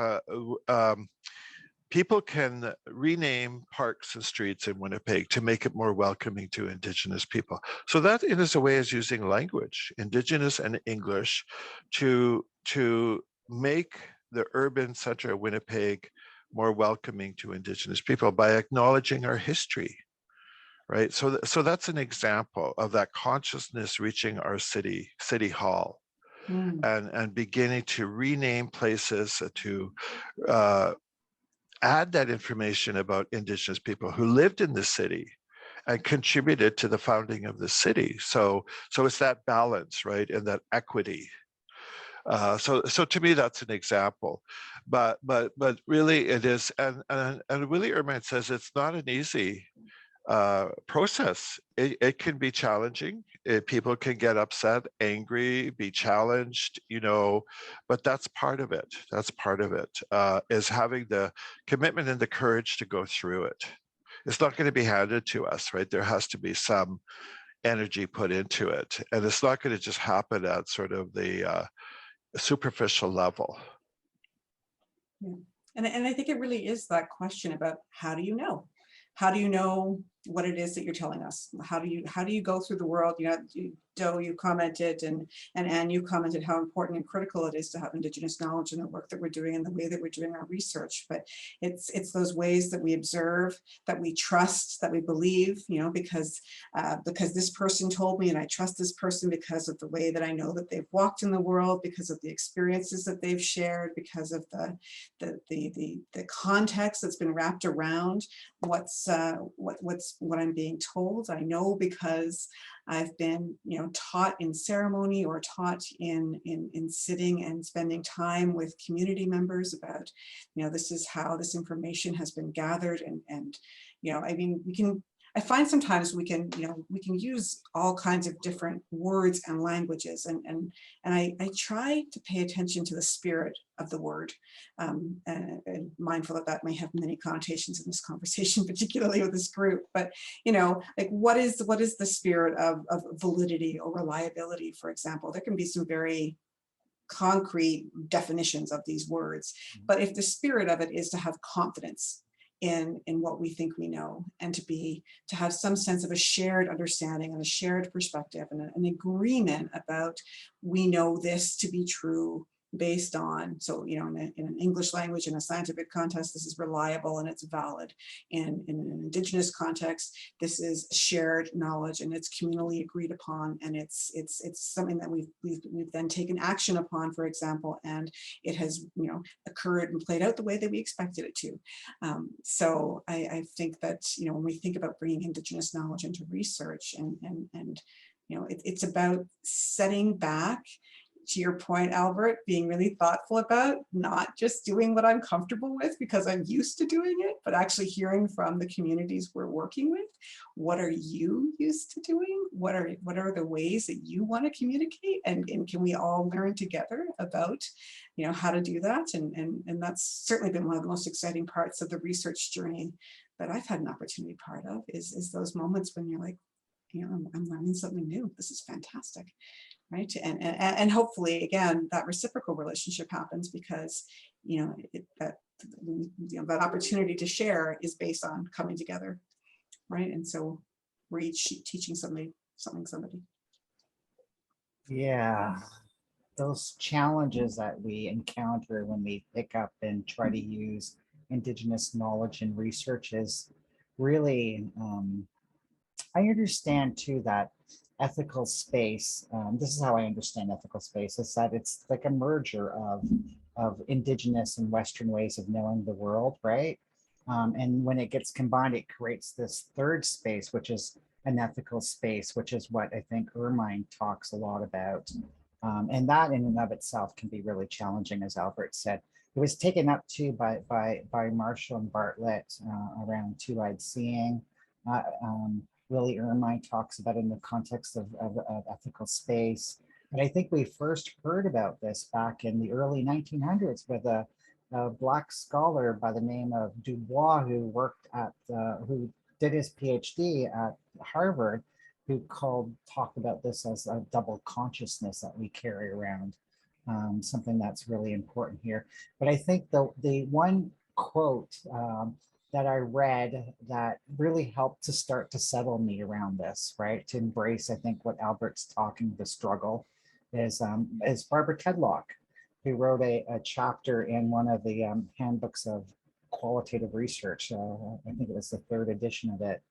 people can rename parks and streets in Winnipeg to make it more welcoming to Indigenous people. So that in a way is using language, Indigenous and English, to make the urban center of Winnipeg more welcoming to Indigenous people by acknowledging our history, right? So that's an example of that consciousness reaching our city hall, and beginning to rename places, to add that information about Indigenous people who lived in the city and contributed to the founding of the city. So it's that balance, right, and that equity. So to me, that's an example, but really it is, and Willie Ermine says it's not an easy process. It can be challenging. People can get upset, angry, be challenged, but that's part of it. That's part of it, is having the commitment and the courage to go through it. It's not going to be handed to us, right? There has to be some energy put into it, and it's not going to just happen at sort of the superficial level. And I think it really is that question about how do you know? How do you know what it is that you're telling us? How do you go through the world? You know, Doe, you commented, and Anne, you commented how important and critical it is to have Indigenous knowledge in the work that we're doing and the way that we're doing our research. But it's those ways that we observe, that we trust, that we believe, you know, because this person told me, and I trust this person because of the way that I know that they've walked in the world, because of the experiences that they've shared, because of the context that's been wrapped around what I'm being told. I know because I've been, you know, taught in ceremony or taught in sitting and spending time with community members about, you know, this is how this information has been gathered, and you know, I mean, I find sometimes we can use all kinds of different words and languages, and I try to pay attention to the spirit of the word, and mindful that may have many connotations in this conversation, particularly with this group. But you know, like what is the spirit of validity or reliability, for example? There can be some very concrete definitions of these words, but if the spirit of it is to have confidence in what we think we know, and to have some sense of a shared understanding and a shared perspective and an agreement about, we know this to be true based on, so you know, in an English language, in a scientific context, this is reliable and it's valid. In an Indigenous context, this is shared knowledge and it's communally agreed upon, and it's something that we've then taken action upon, for example, and it has, you know, occurred and played out the way that we expected it to. So I think that, you know, when we think about bringing Indigenous knowledge into research, and you know, it's about setting back, to your point, Albert, being really thoughtful about not just doing what I'm comfortable with because I'm used to doing it, but actually hearing from the communities we're working with. What are you used to doing? What are the ways that you want to communicate? And can we all learn together about, you know, how to do that? And that's certainly been one of the most exciting parts of the research journey that I've had an opportunity part of, is those moments when you're like, you know, I'm learning something new. This is fantastic. Right. And hopefully, again, that reciprocal relationship happens because, you know, that opportunity to share is based on coming together. Right. And so we're each teaching somebody. Yeah, those challenges that we encounter when we pick up and try to use Indigenous knowledge in research is really, I understand too that ethical space, this is how I understand ethical space, is that it's like a merger of Indigenous and Western ways of knowing the world, right? And when it gets combined, it creates this third space, which is an ethical space, which is what I think Ermine talks a lot about. And that in and of itself can be really challenging, as Albert said. It was taken up too by Marshall and Bartlett around two-eyed seeing. Willie Ermine talks about it in the context of ethical space. And I think we first heard about this back in the early 1900s with a Black scholar by the name of Dubois, who who did his PhD at Harvard, who talked about this as a double consciousness that we carry around, something that's really important here. But I think the one quote that I read that really helped to start to settle me around this, right? To embrace, I think, what Albert's talking, the struggle, is Barbara Tedlock, who wrote a chapter in one of the handbooks of qualitative research. I think it was the third edition of it.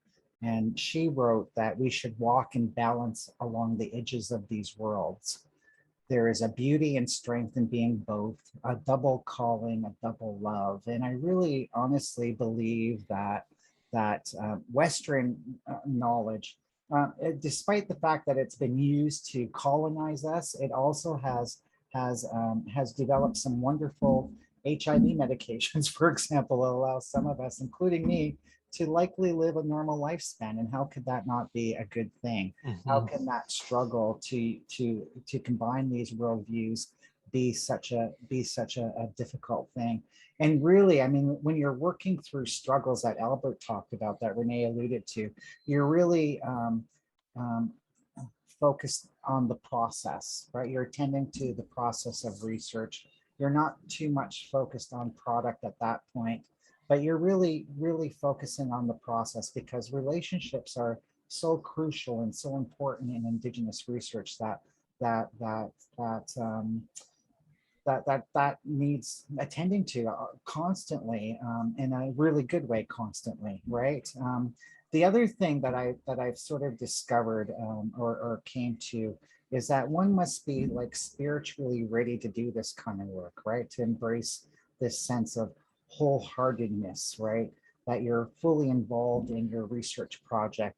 And she wrote that we should walk in balance along the edges of these worlds. There is a beauty and strength in being both, a double calling, a double love. And I really honestly believe that Western knowledge, despite the fact that it's been used to colonize us, it also has developed some wonderful HIV medications, for example, that allow some of us, including me, to likely live a normal lifespan. And how could that not be a good thing? Mm-hmm. How can that struggle to combine these worldviews be such a difficult thing? And really, I mean, when you're working through struggles that Albert talked about, that Renee alluded to, you're really focused on the process, right? You're attending to the process of research. you're not too much focused on product at that point, but you're really, really focusing on the process, because relationships are so crucial and so important in Indigenous research that needs attending to constantly, in a really good way, constantly, right? The other thing that I've sort of discovered, or came to, is that one must be like spiritually ready to do this kind of work, right? To embrace this sense of wholeheartedness, right? That you're fully involved in your research project,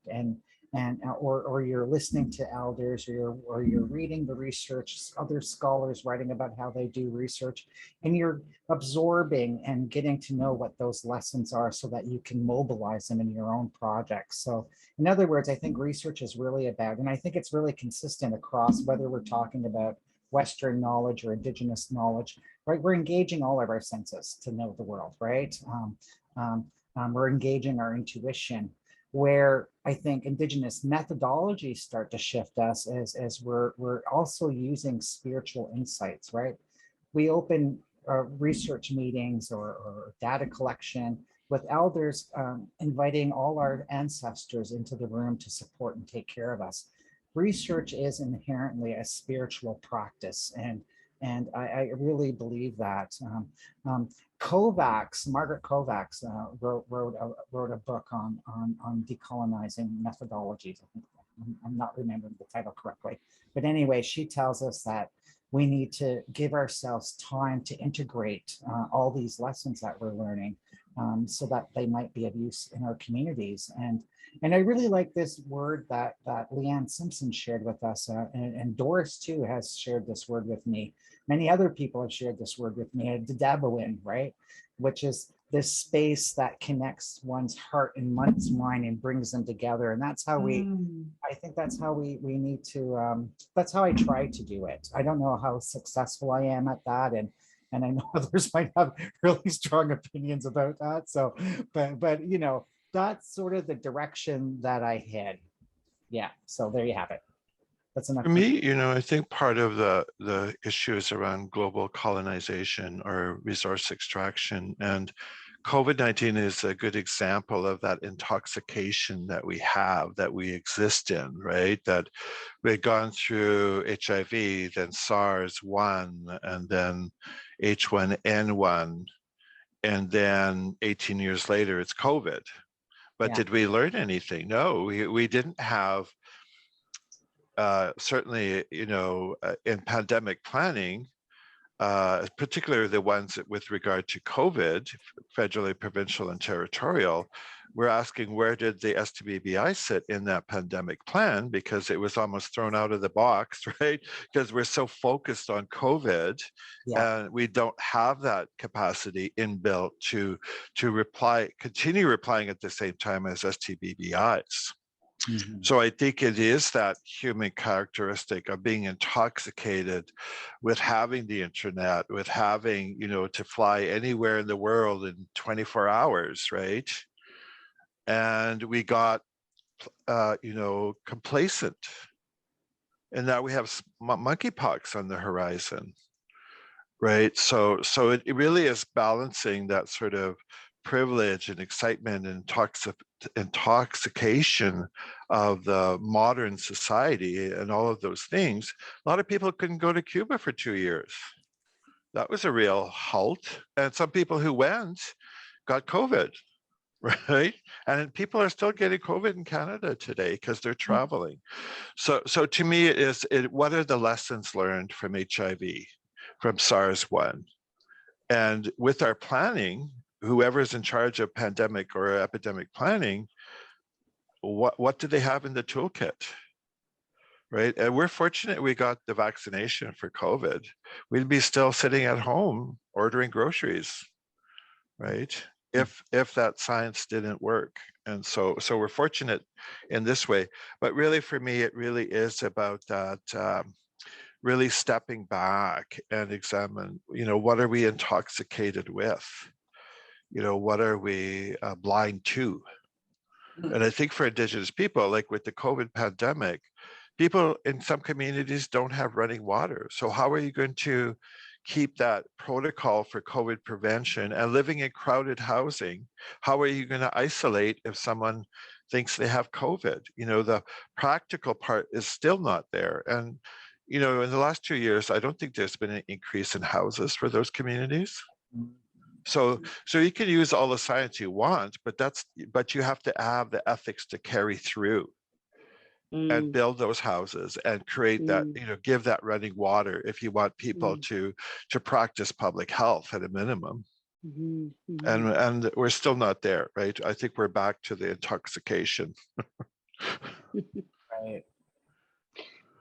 or you're listening to elders, or you're reading the research, other scholars writing about how they do research, and you're absorbing and getting to know what those lessons are so that you can mobilize them in your own projects. So in other words, I think research is really about, and I think it's really consistent across whether we're talking about Western knowledge or Indigenous knowledge, right? We're engaging all of our senses to know the world, right? We're engaging our intuition. Where I think Indigenous methodologies start to shift us as we're also using spiritual insights, right? We open research meetings or data collection with elders, inviting all our ancestors into the room to support and take care of us. Research is inherently a spiritual practice, and I really believe that. Margaret Kovacs wrote a book on decolonizing methodologies. I'm not remembering the title correctly, but anyway, she tells us that we need to give ourselves time to integrate all these lessons that we're learning, so that they might be of use in our communities. And I really like this word that Leanne Simpson shared with us, and Doris too has shared this word with me. Many other people have shared this word with me, Dadabawin, right? Which is this space that connects one's heart and one's mind and brings them together. And that's how I think that's how we need to, that's how I try to do it. I don't know how successful I am at that. And I know others might have really strong opinions about that. So, but you know, that's sort of the direction that I head. Yeah, so there you have it. That's enough. For me, you know, I think part of the issues around global colonization or resource extraction, and COVID-19 is a good example of that intoxication that we have, that we exist in, right? That we've gone through HIV, then SARS-1, and then H1N1, and then 18 years later, it's COVID. But Yeah. did we learn anything? No, we didn't have, certainly, you know, in pandemic planning, particularly the ones with regard to COVID, federally, provincial, and territorial, we're asking where did the STBBI sit in that pandemic plan, because it was almost thrown out of the box, right? Because we're so focused on COVID, and we don't have that capacity inbuilt to continue replying at the same time as STBBIs. So I think it is that human characteristic of being intoxicated with having the internet, with having, you know, to fly anywhere in the world in 24 hours, right? And we got, you know, complacent. And now we have monkeypox on the horizon, right? So it really is balancing that sort of privilege and excitement and intoxication of the modern society and all of those things. A lot of people couldn't go to Cuba for 2 years. That was a real halt. And some people who went got COVID, right? And people are still getting COVID in Canada today because they're traveling. So to me, what are the lessons learned from HIV, from SARS-1? And with our planning, whoever's in charge of pandemic or epidemic planning, what do they have in the toolkit, right? And we're fortunate we got the vaccination for COVID. We'd be still sitting at home ordering groceries, right? If that science didn't work. And so we're fortunate in this way. But really, for me, it really is about that, really stepping back and examine, you know, what are we intoxicated with? You know, what are we blind to? And I think for Indigenous people, like with the COVID pandemic, people in some communities don't have running water. So how are you going to keep that protocol for COVID prevention and living in crowded housing, how are you going to isolate if someone thinks they have COVID? You know, the practical part is still not there. And, you know, in the last 2 years, I don't think there's been an increase in houses for those communities. So you can use all the science you want, but you have to have the ethics to carry through and build those houses and create that, you know, give that running water if you want people to practice public health at a minimum. And we're still not there, right? I think we're back to the intoxication. Right.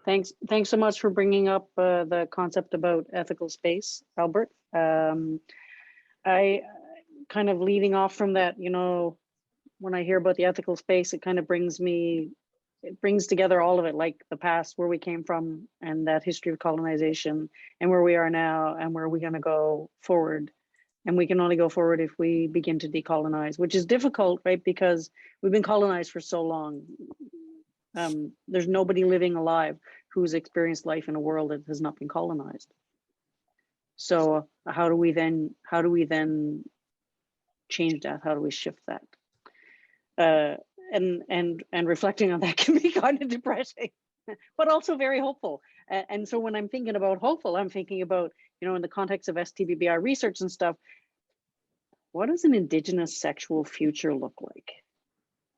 Thanks so much for bringing up the concept about ethical space, Albert. I kind of leading off from that, you know, when I hear about the ethical space, it kind of brings together all of it, like the past, where we came from, and that history of colonization, and where we are now, and where we're going to go forward. And we can only go forward if we begin to decolonize, which is difficult, right? Because we've been colonized for so long. There's nobody living alive who's experienced life in a world that has not been colonized. So how do we then change that? How do we shift that? And reflecting on that can be kind of depressing, but also very hopeful. And so when I'm thinking about hopeful, I'm thinking about, you know, in the context of STBBI research and stuff, what does an Indigenous sexual future look like?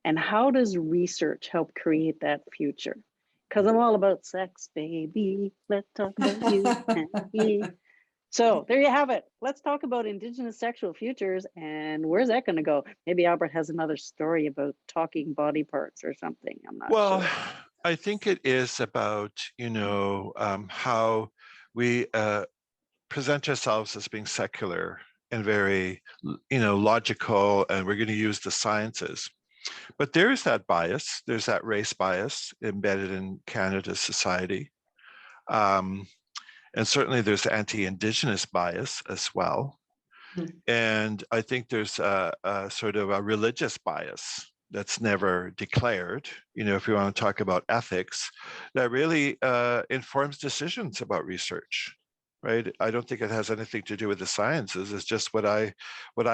And how does research help create that future? Because I'm all about sex, baby. Let's talk about you and me. So there you have it. Let's talk about Indigenous sexual futures, and where's that going to go? Maybe Albert has another story about talking body parts or something. I'm not sure. I think it is about, you know, how we present ourselves as being secular and very, you know, logical, and we're going to use the sciences. But there is that bias. There's that race bias embedded in Canada's society. And certainly there's anti-Indigenous bias as well. And I think there's a sort of a religious bias that's never declared, you know, if you want to talk about ethics, that really informs decisions about research, right? I don't think it has anything to do with the sciences. It's just what I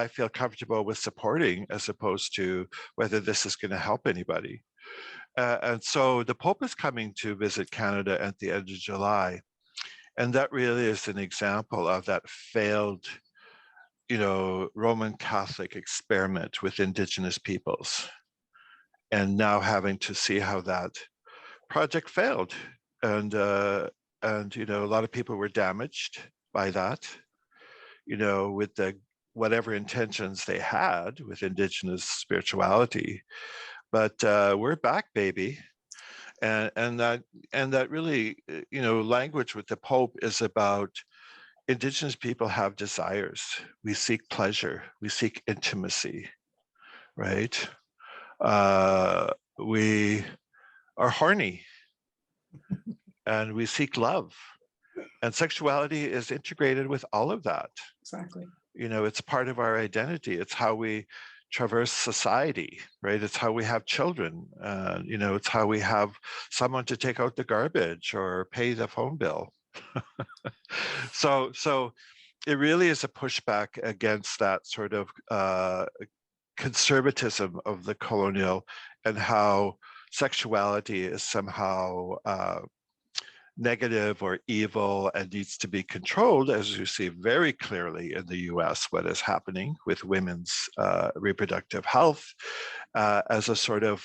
feel comfortable with supporting, as opposed to whether this is going to help anybody. And so the Pope is coming to visit Canada at the end of July. And that really is an example of that failed, you know, Roman Catholic experiment with Indigenous peoples. And now having to see how that project failed. And you know, a lot of people were damaged by that, you know, with the whatever intentions they had with Indigenous spirituality. But we're back, baby. And that really, you know, language with the Pope is about Indigenous people have desires. We seek pleasure. We seek intimacy, right? We are horny, and we seek love. And sexuality is integrated with all of that. Exactly. You know, it's part of our identity. It's how we traverse society, right? It's how we have children. You know, it's how we have someone to take out the garbage or pay the phone bill. So it really is a pushback against that sort of conservatism of the colonial, and how sexuality is somehow negative or evil and needs to be controlled, as you see very clearly in the US, what is happening with women's reproductive health, as a sort of,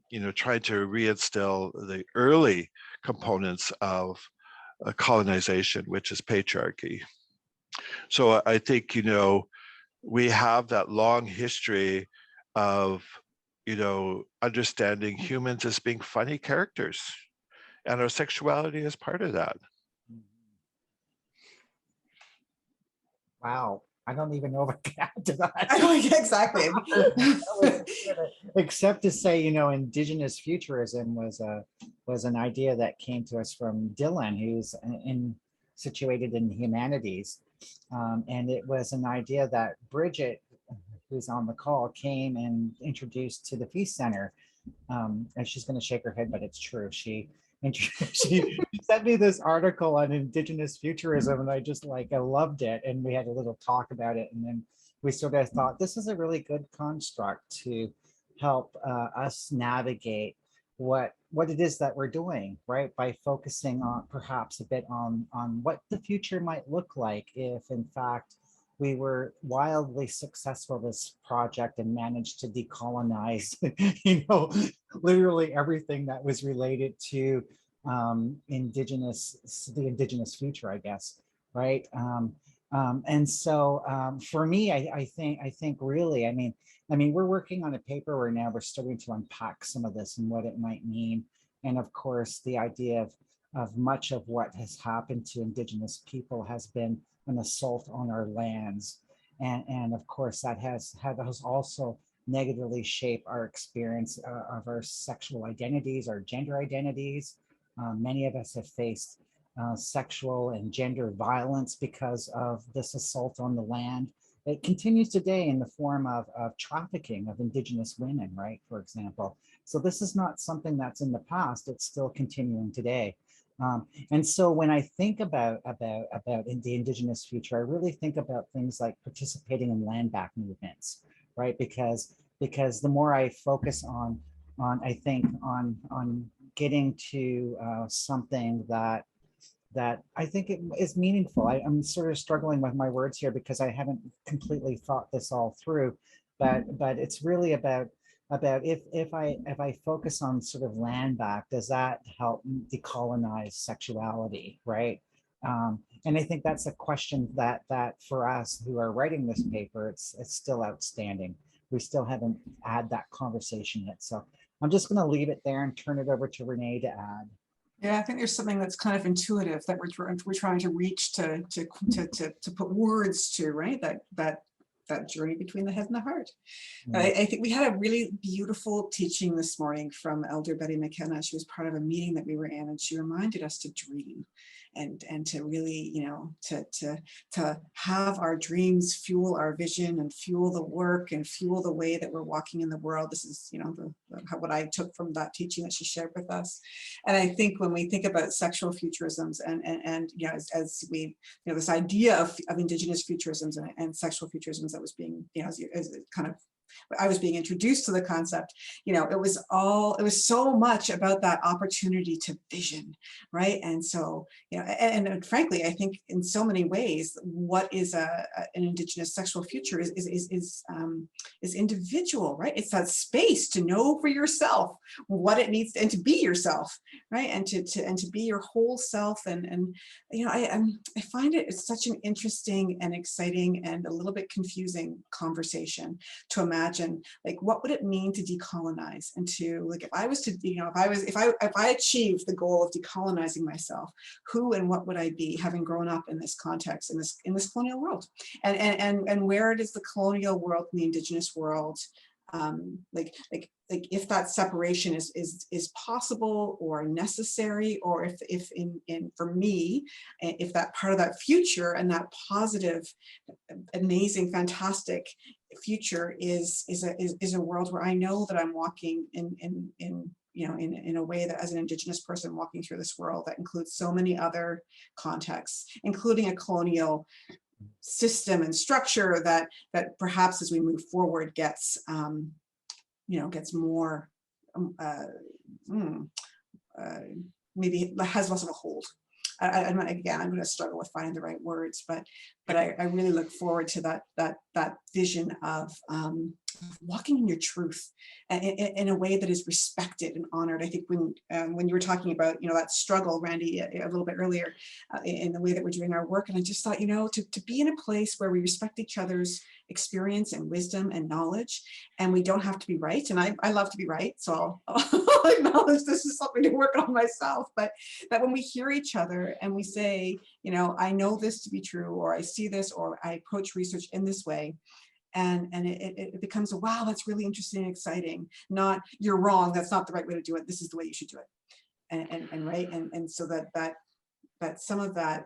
you know, trying to reinstill the early components of colonization, which is patriarchy. So I think, you know, we have that long history of, you know, understanding humans as being funny characters. And our sexuality is part of that. Wow. I don't even know what to add to that. Exactly. Except to say, you know, Indigenous futurism was an idea that came to us from Dylan, who's situated in the humanities. And it was an idea that Bridget, who's on the call, came and introduced to the Feast Center. And she's going to shake her head, but it's true. She and she sent me this article on Indigenous futurism, and I just I loved it. And we had a little talk about it, and then we sort of thought this is a really good construct to help us navigate what it is that we're doing, right? By focusing on perhaps a bit on what the future might look like if, in fact, we were wildly successful this project and managed to decolonize, literally everything that was related to the indigenous future, I guess, right? And so for me, I think really, I mean, we're working on a paper where now we're starting to unpack some of this and what it might mean. And of course, the idea of much of what has happened to Indigenous people has been an assault on our lands. And of course, that has also negatively shaped our experience of our sexual identities, our gender identities. Many of us have faced sexual and gender violence because of this assault on the land. It continues today in the form of trafficking of Indigenous women, right, for example. So this is not something that's in the past, it's still continuing today. And so when I think about the Indigenous future, I really think about things like participating in land back movements, right? Because the more I focus on getting to something that I think it is meaningful. I'm sort of struggling with my words here because I haven't completely thought this all through, but it's really about if I focus on sort of land back, does that help decolonize sexuality, right? And I think that's a question that for us who are writing this paper, it's still outstanding. We still haven't had that conversation yet. So I'm just going to leave it there and turn it over to Renee to add. Yeah, I think there's something that's kind of intuitive that we're trying to reach to put words to, right? That journey between the head and the heart. I think we had a really beautiful teaching this morning from Elder Betty McKenna. She was part of a meeting that we were in, and she reminded us to dream and to really, to have our dreams fuel our vision and fuel the work and fuel the way that we're walking in the world. This is, what I took from that teaching that she shared with us. And I think when we think about sexual futurisms and as we, this idea of Indigenous futurisms and sexual futurisms that was being, as kind of I was being introduced to the concept, it was so much about that opportunity to vision, right? And so, and frankly, I think in so many ways, what is an Indigenous sexual future is individual, right? It's that space to know for yourself what it needs and to be yourself, right? And to be your whole self. And I find it's such an interesting and exciting and a little bit confusing conversation to imagine, like, what would it mean to decolonize and to, like, if I was to, if I achieved the goal of decolonizing myself, who and what would I be, having grown up in this context, in this colonial world, and where does the colonial world and the Indigenous world, like if that separation is possible or necessary, or if for me, if that part of that future and that positive, amazing, fantastic future is a world where I know that I'm walking in a way that, as an Indigenous person walking through this world, that includes so many other contexts, including a colonial system and structure that perhaps as we move forward gets more maybe has less of a hold. I'm going to struggle with finding the right words, but I really look forward to that vision of walking in your truth in a way that is respected and honored. I think when you were talking about that struggle, Randy, a little bit earlier, in the way that we're doing our work, and I just thought to be in a place where we respect each other's experience and wisdom and knowledge, and we don't have to be right. And I love to be right, so I'll acknowledge this is something to work on myself. But that when we hear each other and we say, I know this to be true, or I see this, or I approach research in this way, and it becomes wow, that's really interesting and exciting. Not you're wrong, that's not the right way to do it, this is the way you should do it. And right, and so that some of that,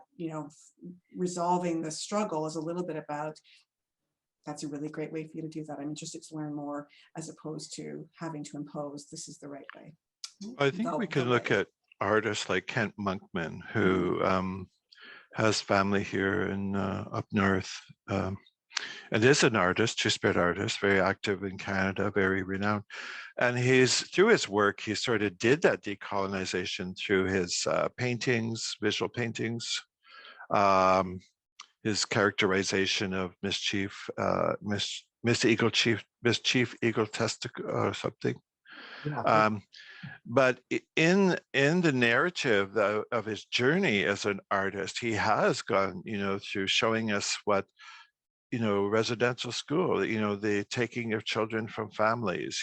resolving the struggle is a little bit about, that's a really great way for you to do that. I'm interested to learn more, as opposed to having to impose this is the right way. I think we can look at artists like Kent Monkman, who has family here in up north, and is an artist, two-spirit artist, very active in Canada, very renowned. And through his work, he sort of did that decolonization through his paintings, visual paintings, his characterization of mischief, mischief egotistical or something. Yeah. But in the narrative of his journey as an artist, he has gone, through showing us what, residential school, the taking of children from families,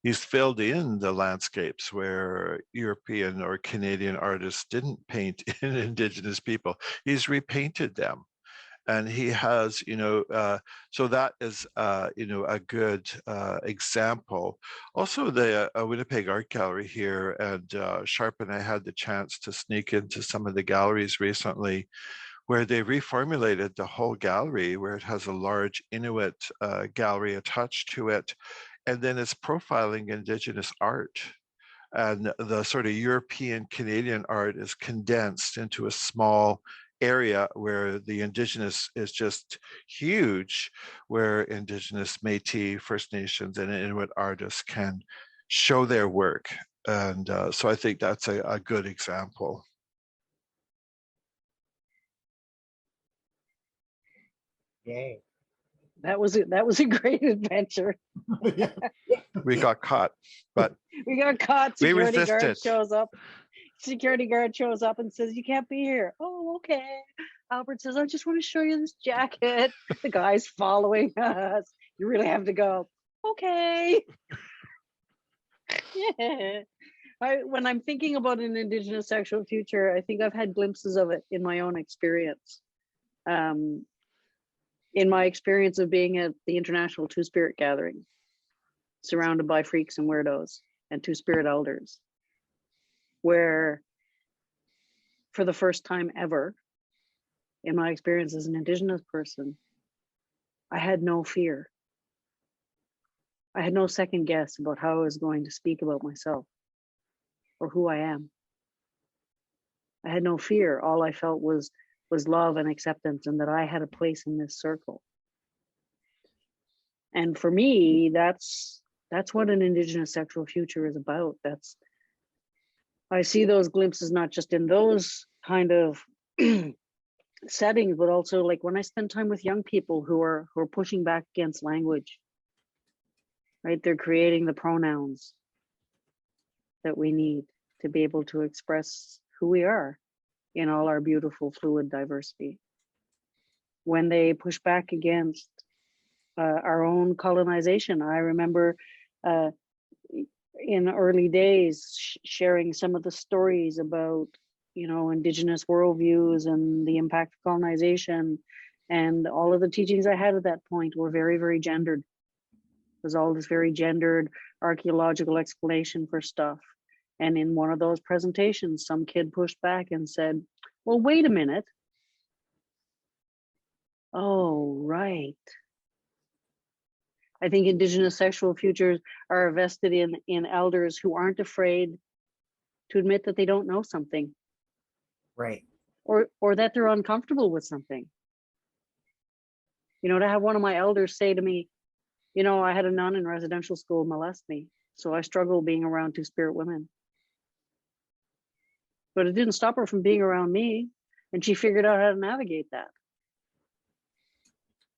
he's filled in the landscapes where European or Canadian artists didn't paint in Indigenous people. He's repainted them. And he has, so that is, a good example. Also, the Winnipeg Art Gallery here, and Sharp and I had the chance to sneak into some of the galleries recently, where they reformulated the whole gallery, where it has a large Inuit gallery attached to it, and then it's profiling Indigenous art. And the sort of European Canadian art is condensed into a small area where the Indigenous is just huge, where Indigenous, Métis, First Nations, and Inuit artists can show their work. And so I think that's a good example. Yay. That was a great adventure. We got caught, but We got caught. we Security guard resisted. shows up. Security guard shows up and says, "You can't be here." Oh, okay. Albert says, "I just want to show you this jacket." The guy's following us. You really have to go. Okay. Yeah. When I'm thinking about an Indigenous sexual future, I think I've had glimpses of it in my own experience. In my experience of being at the International Two-Spirit Gathering, surrounded by freaks and weirdos and Two-Spirit elders, where for the first time ever, in my experience as an Indigenous person, I had no fear. I had no second guess about how I was going to speak about myself or who I am. I had no fear. All I felt was love and acceptance, and that I had a place in this circle. And for me, that's what an Indigenous sexual future is about. I see those glimpses not just in those kind of settings, but also like when I spend time with young people who are pushing back against language, right? They're creating the pronouns that we need to be able to express who we are in all our beautiful fluid diversity. When they push back against our own colonization, I remember in early days sharing some of the stories about, Indigenous worldviews and the impact of colonization, and all of the teachings I had at that point were very, very gendered. There's all this very gendered archaeological explanation for stuff. And in one of those presentations, some kid pushed back and said, "Well, wait a minute. Oh, right. I think Indigenous sexual futures are vested in elders who aren't afraid to admit that they don't know something, Right. or that they're uncomfortable with something. To have one of my elders say to me, I had a nun in residential school molest me, so I struggle being around Two-Spirit women. But it didn't stop her from being around me, and she figured out how to navigate that.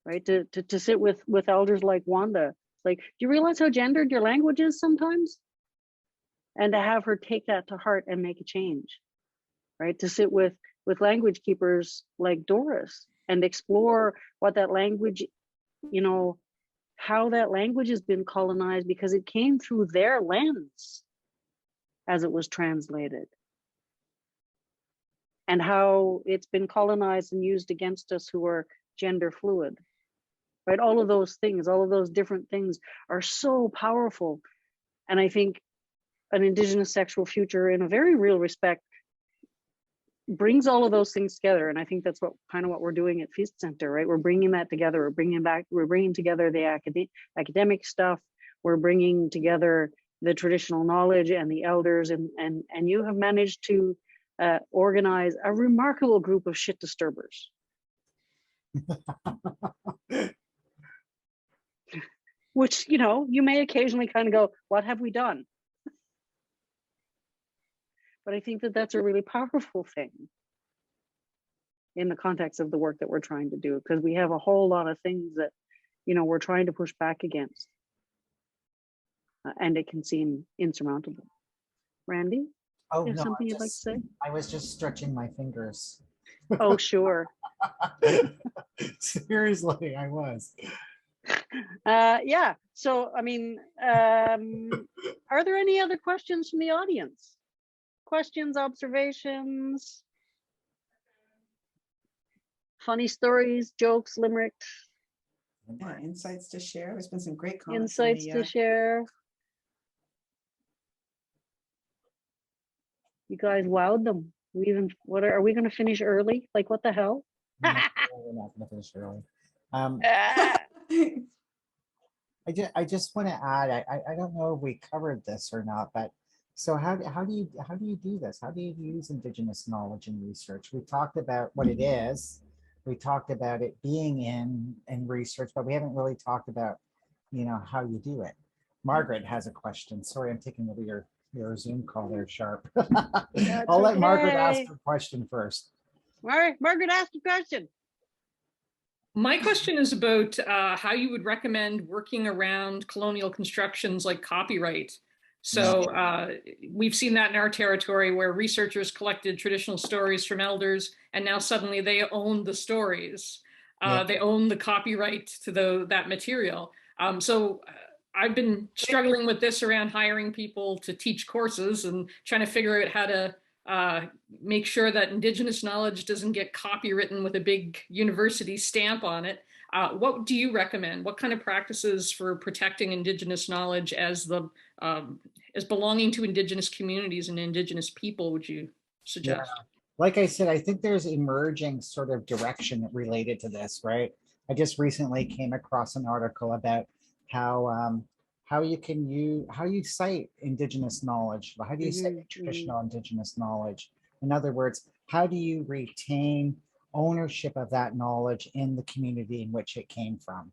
Right? To sit with elders like Wanda, like, do you realize how gendered your language is sometimes? And to have her take that to heart and make a change, right? To sit with language keepers like Doris and explore what that language, how that language has been colonized because it came through their lens as it was translated. And how it's been colonized and used against us who are gender fluid, right? All of those things, all of those different things are so powerful. And I think an Indigenous sexual future, in a very real respect, brings all of those things together. And I think that's what we're doing at Feast Center, right? We're bringing that together. We're bringing together the academic stuff. We're bringing together the traditional knowledge and the elders, and you have managed to organize a remarkable group of shit disturbers. Which, you know, you may occasionally kind of go, what have we done? But I think that that's a really powerful thing in the context of the work that we're trying to do, because we have a whole lot of things that, you know, we're trying to push back against. And it can seem insurmountable. Randy, Oh, you have no, something you'd like to say? I was just stretching my fingers. Oh, sure. Seriously, I was. Yeah, so, I mean, are there any other questions from the audience? Questions, observations, funny stories, jokes, limericks, Yeah, insights to share. There's been some great comments. insights to share? You guys wowed them. What are we going to finish early? Like, what the hell? No, we're not going to finish early. I just want to add, I don't know if we covered this or not, but so how do you do this? How do you use Indigenous knowledge in research? We talked about what it is. We talked about it being in research, but we haven't really talked about, you know, how you do it. Margaret has a question. Sorry, I'm taking over your Zoom call there, Sharp. I'll let Margaret ask her question first. Margaret, ask the question. My question is about how you would recommend working around colonial constructions like copyright. So we've seen that in our territory where researchers collected traditional stories from elders, and now suddenly they own the stories. They own the copyright to that material. So I've been struggling with this around hiring people to teach courses and trying to figure out how to make sure that Indigenous knowledge doesn't get copywritten with a big university stamp on it. What do you recommend? What kind of practices for protecting Indigenous knowledge as belonging to Indigenous communities and Indigenous people would you suggest? Yeah. Like I said, I think there's emerging sort of direction related to this, right? I just recently came across an article about how you cite Indigenous knowledge. How do you cite traditional Indigenous knowledge? In other words, how do you retain ownership of that knowledge in the community in which it came from?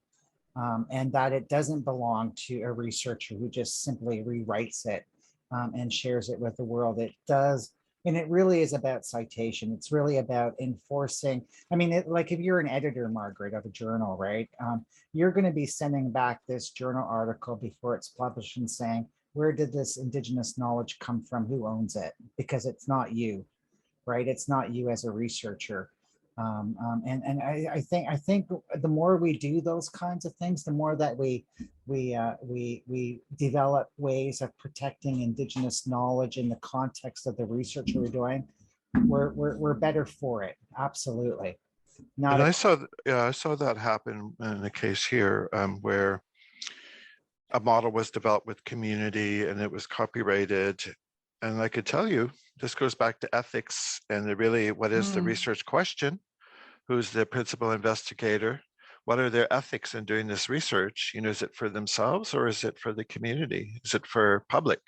And that it doesn't belong to a researcher who just simply rewrites it and shares it with the world. It does, and it really is about citation. It's really about enforcing. I mean, like if you're an editor, Margaret, of a journal, right? You're going to be sending back this journal article before it's published and saying, where did this Indigenous knowledge come from? Who owns it? Because it's not you, right? It's not you as a researcher. And I think the more we do those kinds of things, the more that we develop ways of protecting Indigenous knowledge in the context of the research we're doing, we're better for it. Absolutely. And I saw that happen in a case here where a model was developed with community and it was copyrighted. And I could tell you, this goes back to ethics and what is the research question? Who's the principal investigator? What are their ethics in doing this research? You know, is it for themselves or is it for the community? Is it for public?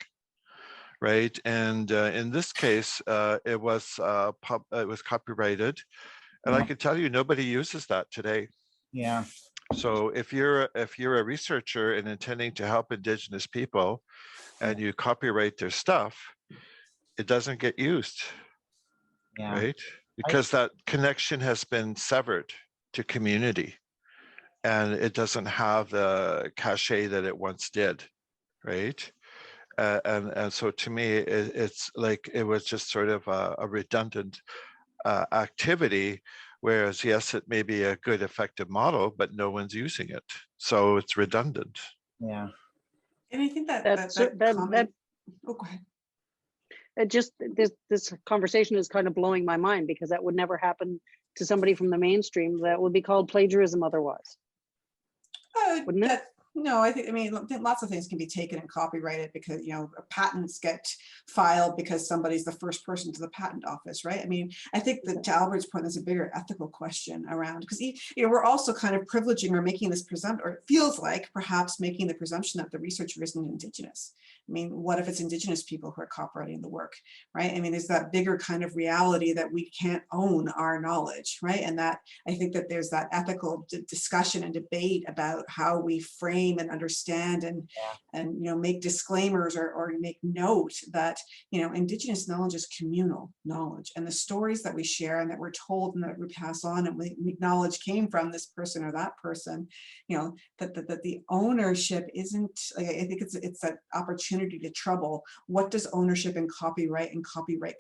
Right. And in this case, it was copyrighted. And I can tell you, nobody uses that today. Yeah. So if you're a researcher and intending to help Indigenous people and you copyright their stuff, it doesn't get used, right? Because that connection has been severed to community and it doesn't have the cachet that it once did, right? And so to me, it's like it was just sort of a redundant activity, whereas yes, it may be a good effective model, but no one's using it. So it's redundant. Yeah. And I think that comment, oh, go ahead. It just, this conversation is kind of blowing my mind because that would never happen to somebody from the mainstream. That would be called plagiarism otherwise. Wouldn't it? No, I mean, lots of things can be taken and copyrighted because, you know, patents get filed because somebody's the first person to the patent office, right? I mean, I think that to Albert's point, there's a bigger ethical question around, because, you know, we're also kind of privileging or making this presumption, or it feels like perhaps making the presumption that the researcher isn't Indigenous. I mean, what if it's Indigenous people who are copywriting the work, right? I mean, there's that bigger kind of reality that we can't own our knowledge, right? And that I think that there's that ethical discussion and debate about how we frame and understand and make disclaimers or make note that Indigenous knowledge is communal knowledge, and the stories that we share and that we're told and that we pass on and we acknowledge came from this person or that person, that the ownership isn't, like, I think it's that opportunity to trouble, what does ownership and copyright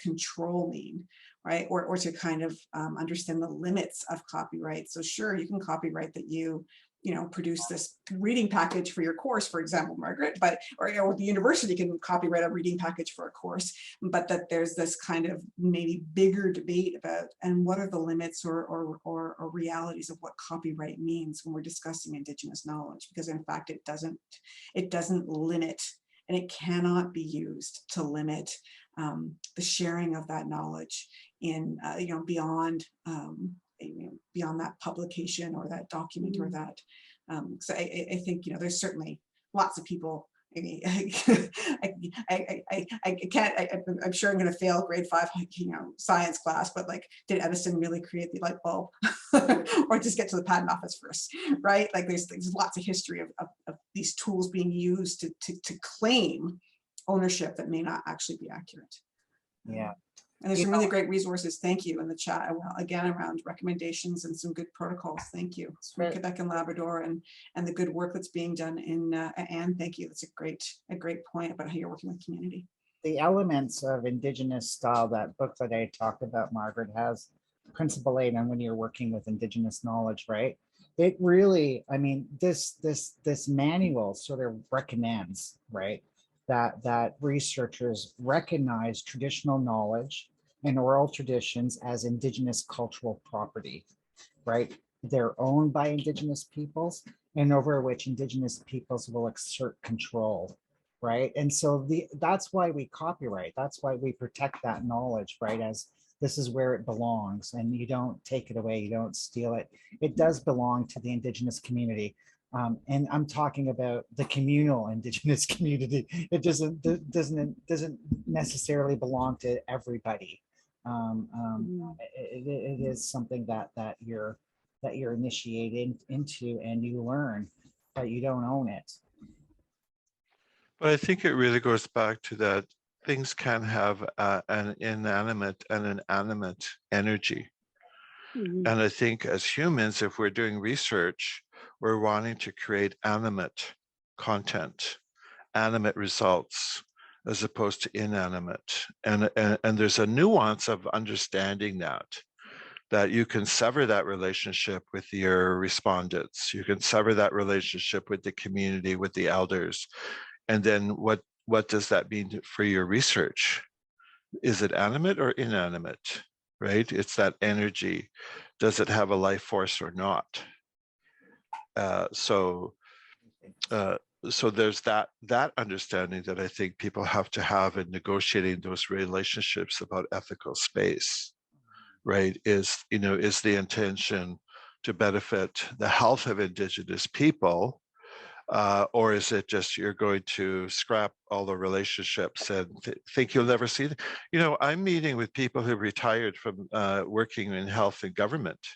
control mean, right? Or to kind of understand the limits of copyright. So sure, you can copyright that you produce this reading package for your course, for example, Margaret, but or the university can copyright a reading package for a course, but that there's this kind of maybe bigger debate about, and what are the limits or realities of what copyright means when we're discussing Indigenous knowledge, because in fact it doesn't limit, and it cannot be used to limit the sharing of that knowledge in beyond that publication or that document or that. So I think there's certainly lots of people. I mean, I can't. I'm sure I'm going to fail grade 5, science class. But like, did Edison really create the light bulb, or just get to the patent office first, right? Like, there's lots of history of these tools being used to claim ownership that may not actually be accurate. Yeah. And there's some really great resources. Thank you in the chat again around recommendations and some good protocols. Thank you. It's from Quebec and Labrador and the good work that's being done in Anne. Thank you. That's a great point about how you're working with community. The elements of Indigenous style, that book that I talked about, Margaret, has Principle 8 on when you're working with Indigenous knowledge, right? It really, I mean, this manual sort of recommends, right, that researchers recognize traditional knowledge and oral traditions as Indigenous cultural property, right? They're owned by Indigenous peoples and over which Indigenous peoples will exert control, right? And so that's why we copyright, that's why we protect that knowledge, right? As this is where it belongs, and you don't take it away, you don't steal it. It does belong to the Indigenous community. And I'm talking about the communal Indigenous community. It doesn't necessarily belong to everybody. It is something that you're initiated into, and you learn, but you don't own it. But I think it really goes back to that things can have an inanimate and an animate energy. Mhm. And I think as humans, if we're doing research, we're wanting to create animate content, animate results, as opposed to inanimate. And there's a nuance of understanding that you can sever that relationship with your respondents. You can sever that relationship with the community, with the elders. And then what does that mean for your research? Is it animate or inanimate, right? It's that energy. Does it have a life force or not? So there's that understanding that I think people have to have in negotiating those relationships about ethical space, right? Is the intention to benefit the health of Indigenous people, or is it just you're going to scrap all the relationships and think you'll never see them? I'm meeting with people who retired from working in health and government.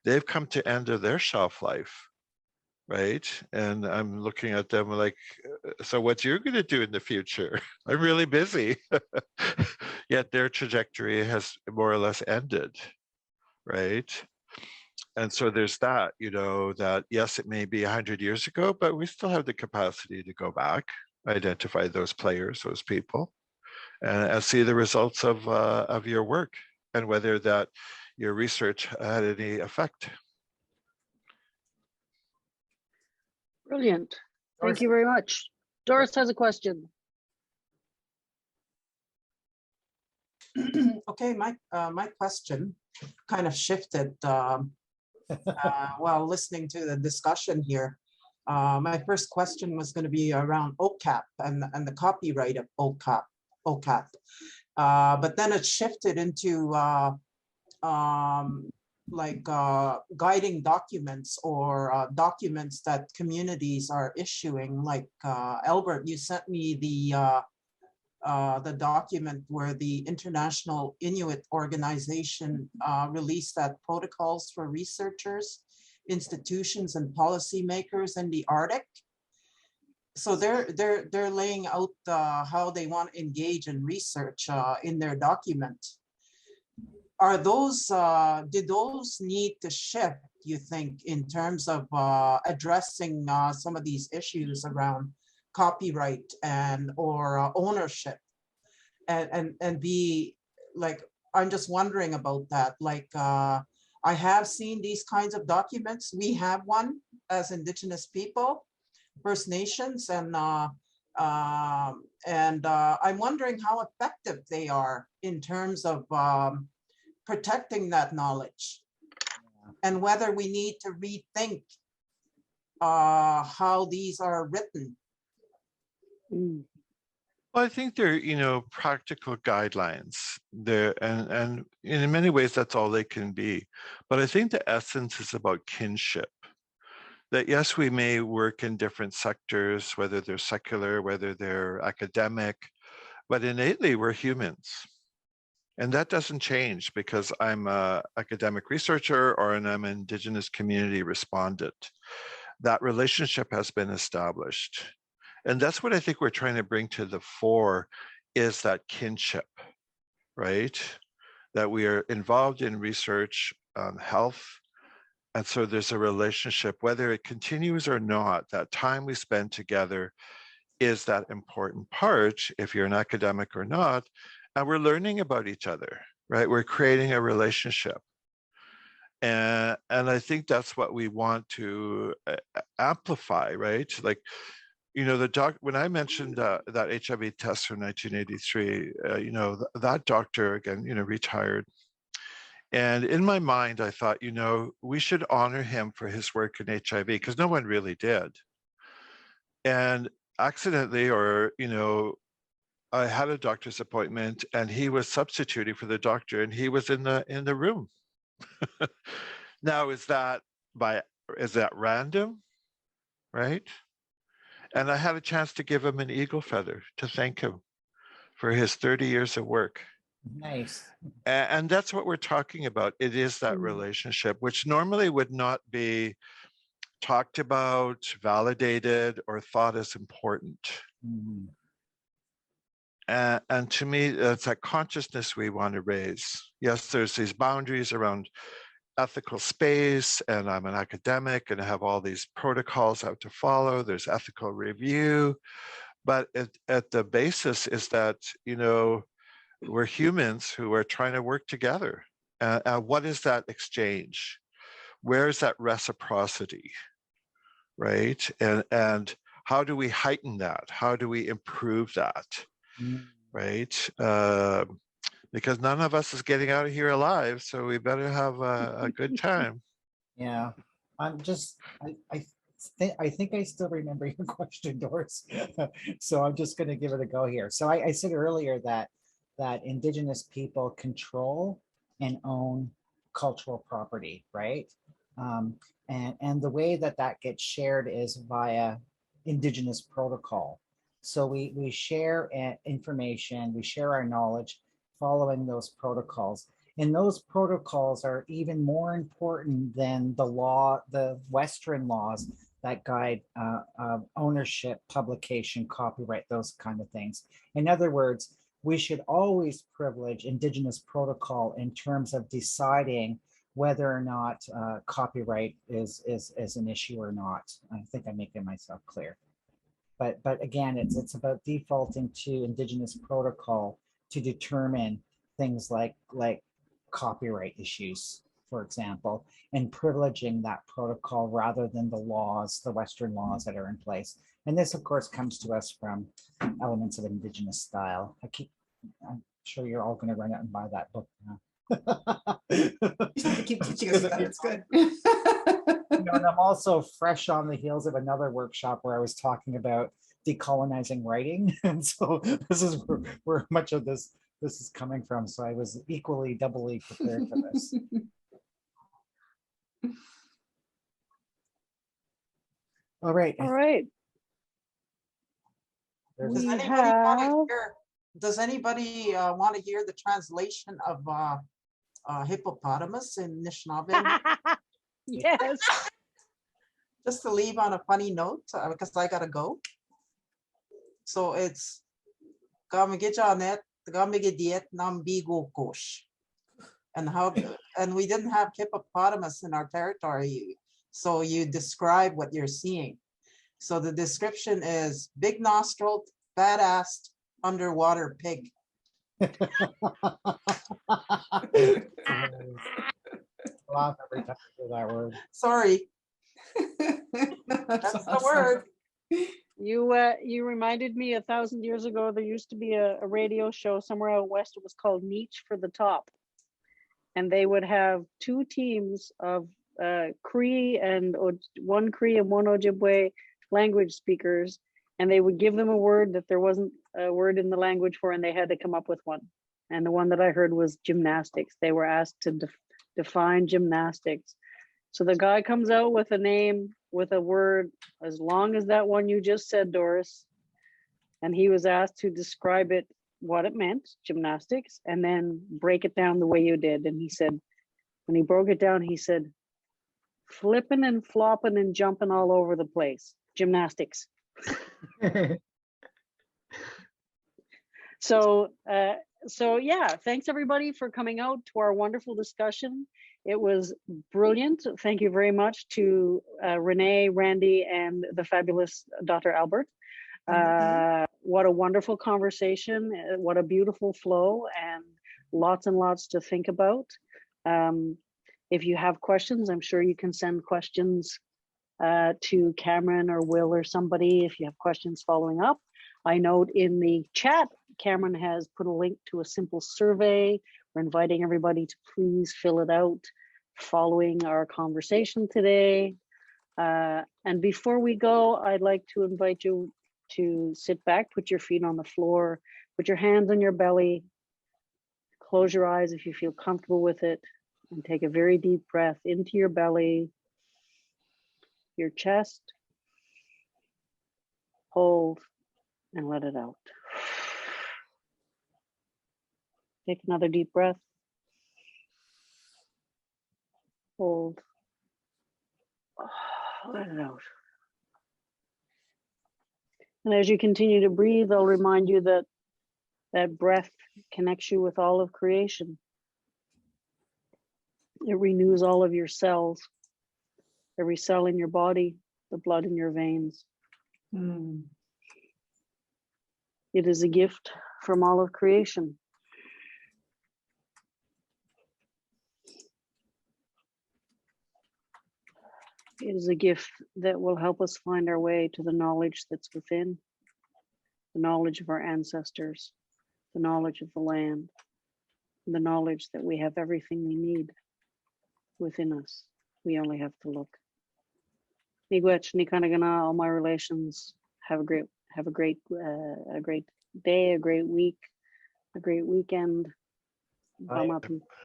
They've come to end of their shelf life, right? And I'm looking at them like, so what you're going to do in the future? I'm really busy. Yet their trajectory has more or less ended, right? And so there's that, that yes, it may be 100 years ago, but we still have the capacity to go back, identify those players, those people, and see the results of your work and whether that your research had any effect. Brilliant. Thank you very much. Doris has a question. Okay, my question kind of shifted while listening to the discussion here. My first question was going to be around OCAP and the copyright of OCAP. But then it shifted into guiding documents or documents that communities are issuing. Like Albert, you sent me the document where the International Inuit Organization released that protocols for researchers, institutions, and policymakers in the Arctic. So they're laying out how they want to engage in research in their document. Are those do those need to shift, you think, in terms of addressing some of these issues around copyright and or ownership, and be like, I'm just wondering about that. Like I have seen these kinds of documents. We have one as Indigenous people, First Nations, and I'm wondering how effective they are in terms of protecting that knowledge, and whether we need to rethink how these are written. Well, I think they're, practical guidelines there, and in many ways that's all they can be. But I think the essence is about kinship. That yes, we may work in different sectors, whether they're secular, whether they're academic, but innately we're humans. And that doesn't change because I'm an academic researcher or an Indigenous community respondent. That relationship has been established. And that's what I think we're trying to bring to the fore, is that kinship, right? That we are involved in research on health. And so there's a relationship, whether it continues or not. That time we spend together is that important part, if you're an academic or not. And we're learning about each other, right? We're creating a relationship. And I think that's what we want to amplify, right? Like, when I mentioned that HIV test from 1983, that doctor, again, retired. And in my mind, I thought, we should honor him for his work in HIV, because no one really did. And accidentally, or, I had a doctor's appointment and he was substituting for the doctor, and he was in the room. Now, is that random? Right? And I had a chance to give him an eagle feather to thank him for his 30 years of work. Nice. And that's what we're talking about. It is that relationship, which normally would not be talked about, validated, or thought as important. Mhm. And to me, that's that consciousness we want to raise. Yes, there's these boundaries around ethical space, and I'm an academic and I have all these protocols I have to follow. There's ethical review, but at the basis is that, we're humans who are trying to work together. What is that exchange? Where is that reciprocity, right? And how do we heighten that? How do we improve that, right? Because none of us is getting out of here alive, so we better have a good time. Yeah, I'm just, I think I still remember your question, Doris. So I'm just going to give it a go here. So I said earlier that Indigenous people control and own cultural property, right? And the way that gets shared is via Indigenous protocol. So we share information, we share our knowledge following those protocols. And those protocols are even more important than the Western laws that guide ownership, publication, copyright, those kind of things. In other words, we should always privilege Indigenous protocol in terms of deciding whether or not copyright is an issue or not. I think I'm making myself clear. But again, it's about defaulting to Indigenous protocol to determine things like copyright issues, for example, and privileging that protocol rather than the laws, the Western laws that are in place. And this, of course, comes to us from elements of Indigenous style. I'm sure you're all going to run out and buy that book now. You keep teaching us about it. It's good. And I'm also fresh on the heels of another workshop where I was talking about decolonizing writing. And so this is where much of this is coming from. So I was doubly prepared for this. All right. All right. There's Does We anybody want to have- hear? Does anybody want to hear the translation of hippopotamus in Anishinaabe? Yes. Just to leave on a funny note, because I gotta go. So it's Gamigijanet, Gamigidiet Nambigo Kosh. And we didn't have hippopotamus in our territory. So you describe what you're seeing. So the description is big nostriled, fat-assed, underwater pig. Laugh every time I hear that word. Sorry, That's that's the awesome. word. You reminded me 1,000 years ago, there used to be a radio show somewhere out west. It was called Niche for the Top. And they would have two teams of Cree and one Cree and one Ojibwe language speakers. And they would give them a word that there wasn't a word in the language for, and they had to come up with one. And the one that I heard was gymnastics. They were asked to define gymnastics. So the guy comes out with a name, with a word, as long as that one you just said, Doris. And he was asked to describe it, what it meant, gymnastics, and then break it down the way you did. And he said, when he broke it down, he said, flipping and flopping and jumping all over the place, gymnastics. So yeah, thanks everybody for coming out to our wonderful discussion. It was brilliant. Thank you very much to Renee, Randy, and the fabulous Dr. Albert. What a wonderful conversation. What a beautiful flow, and lots to think about. If you have questions, I'm sure you can send questions to Cameron or Will or somebody if you have questions following up. I note in the chat, Cameron has put a link to a simple survey. We're inviting everybody to please fill it out following our conversation today. And before we go, I'd like to invite you to sit back, put your feet on the floor, put your hands on your belly, close your eyes if you feel comfortable with it, and take a very deep breath into your belly, your chest, hold, and let it out. Take another deep breath. Hold. Let it out. And as you continue to breathe, I'll remind you that that breath connects you with all of creation. It renews all of your cells, every cell in your body, the blood in your veins. It is a gift from all of creation. It is a gift that will help us find our way to the knowledge that's within, the knowledge of our ancestors, the knowledge of the land, the knowledge that we have everything we need within us. We only have to look. Miigwech, Nikanagana, all my relations, have a great day, a great week, a great weekend. Bye. Bum up and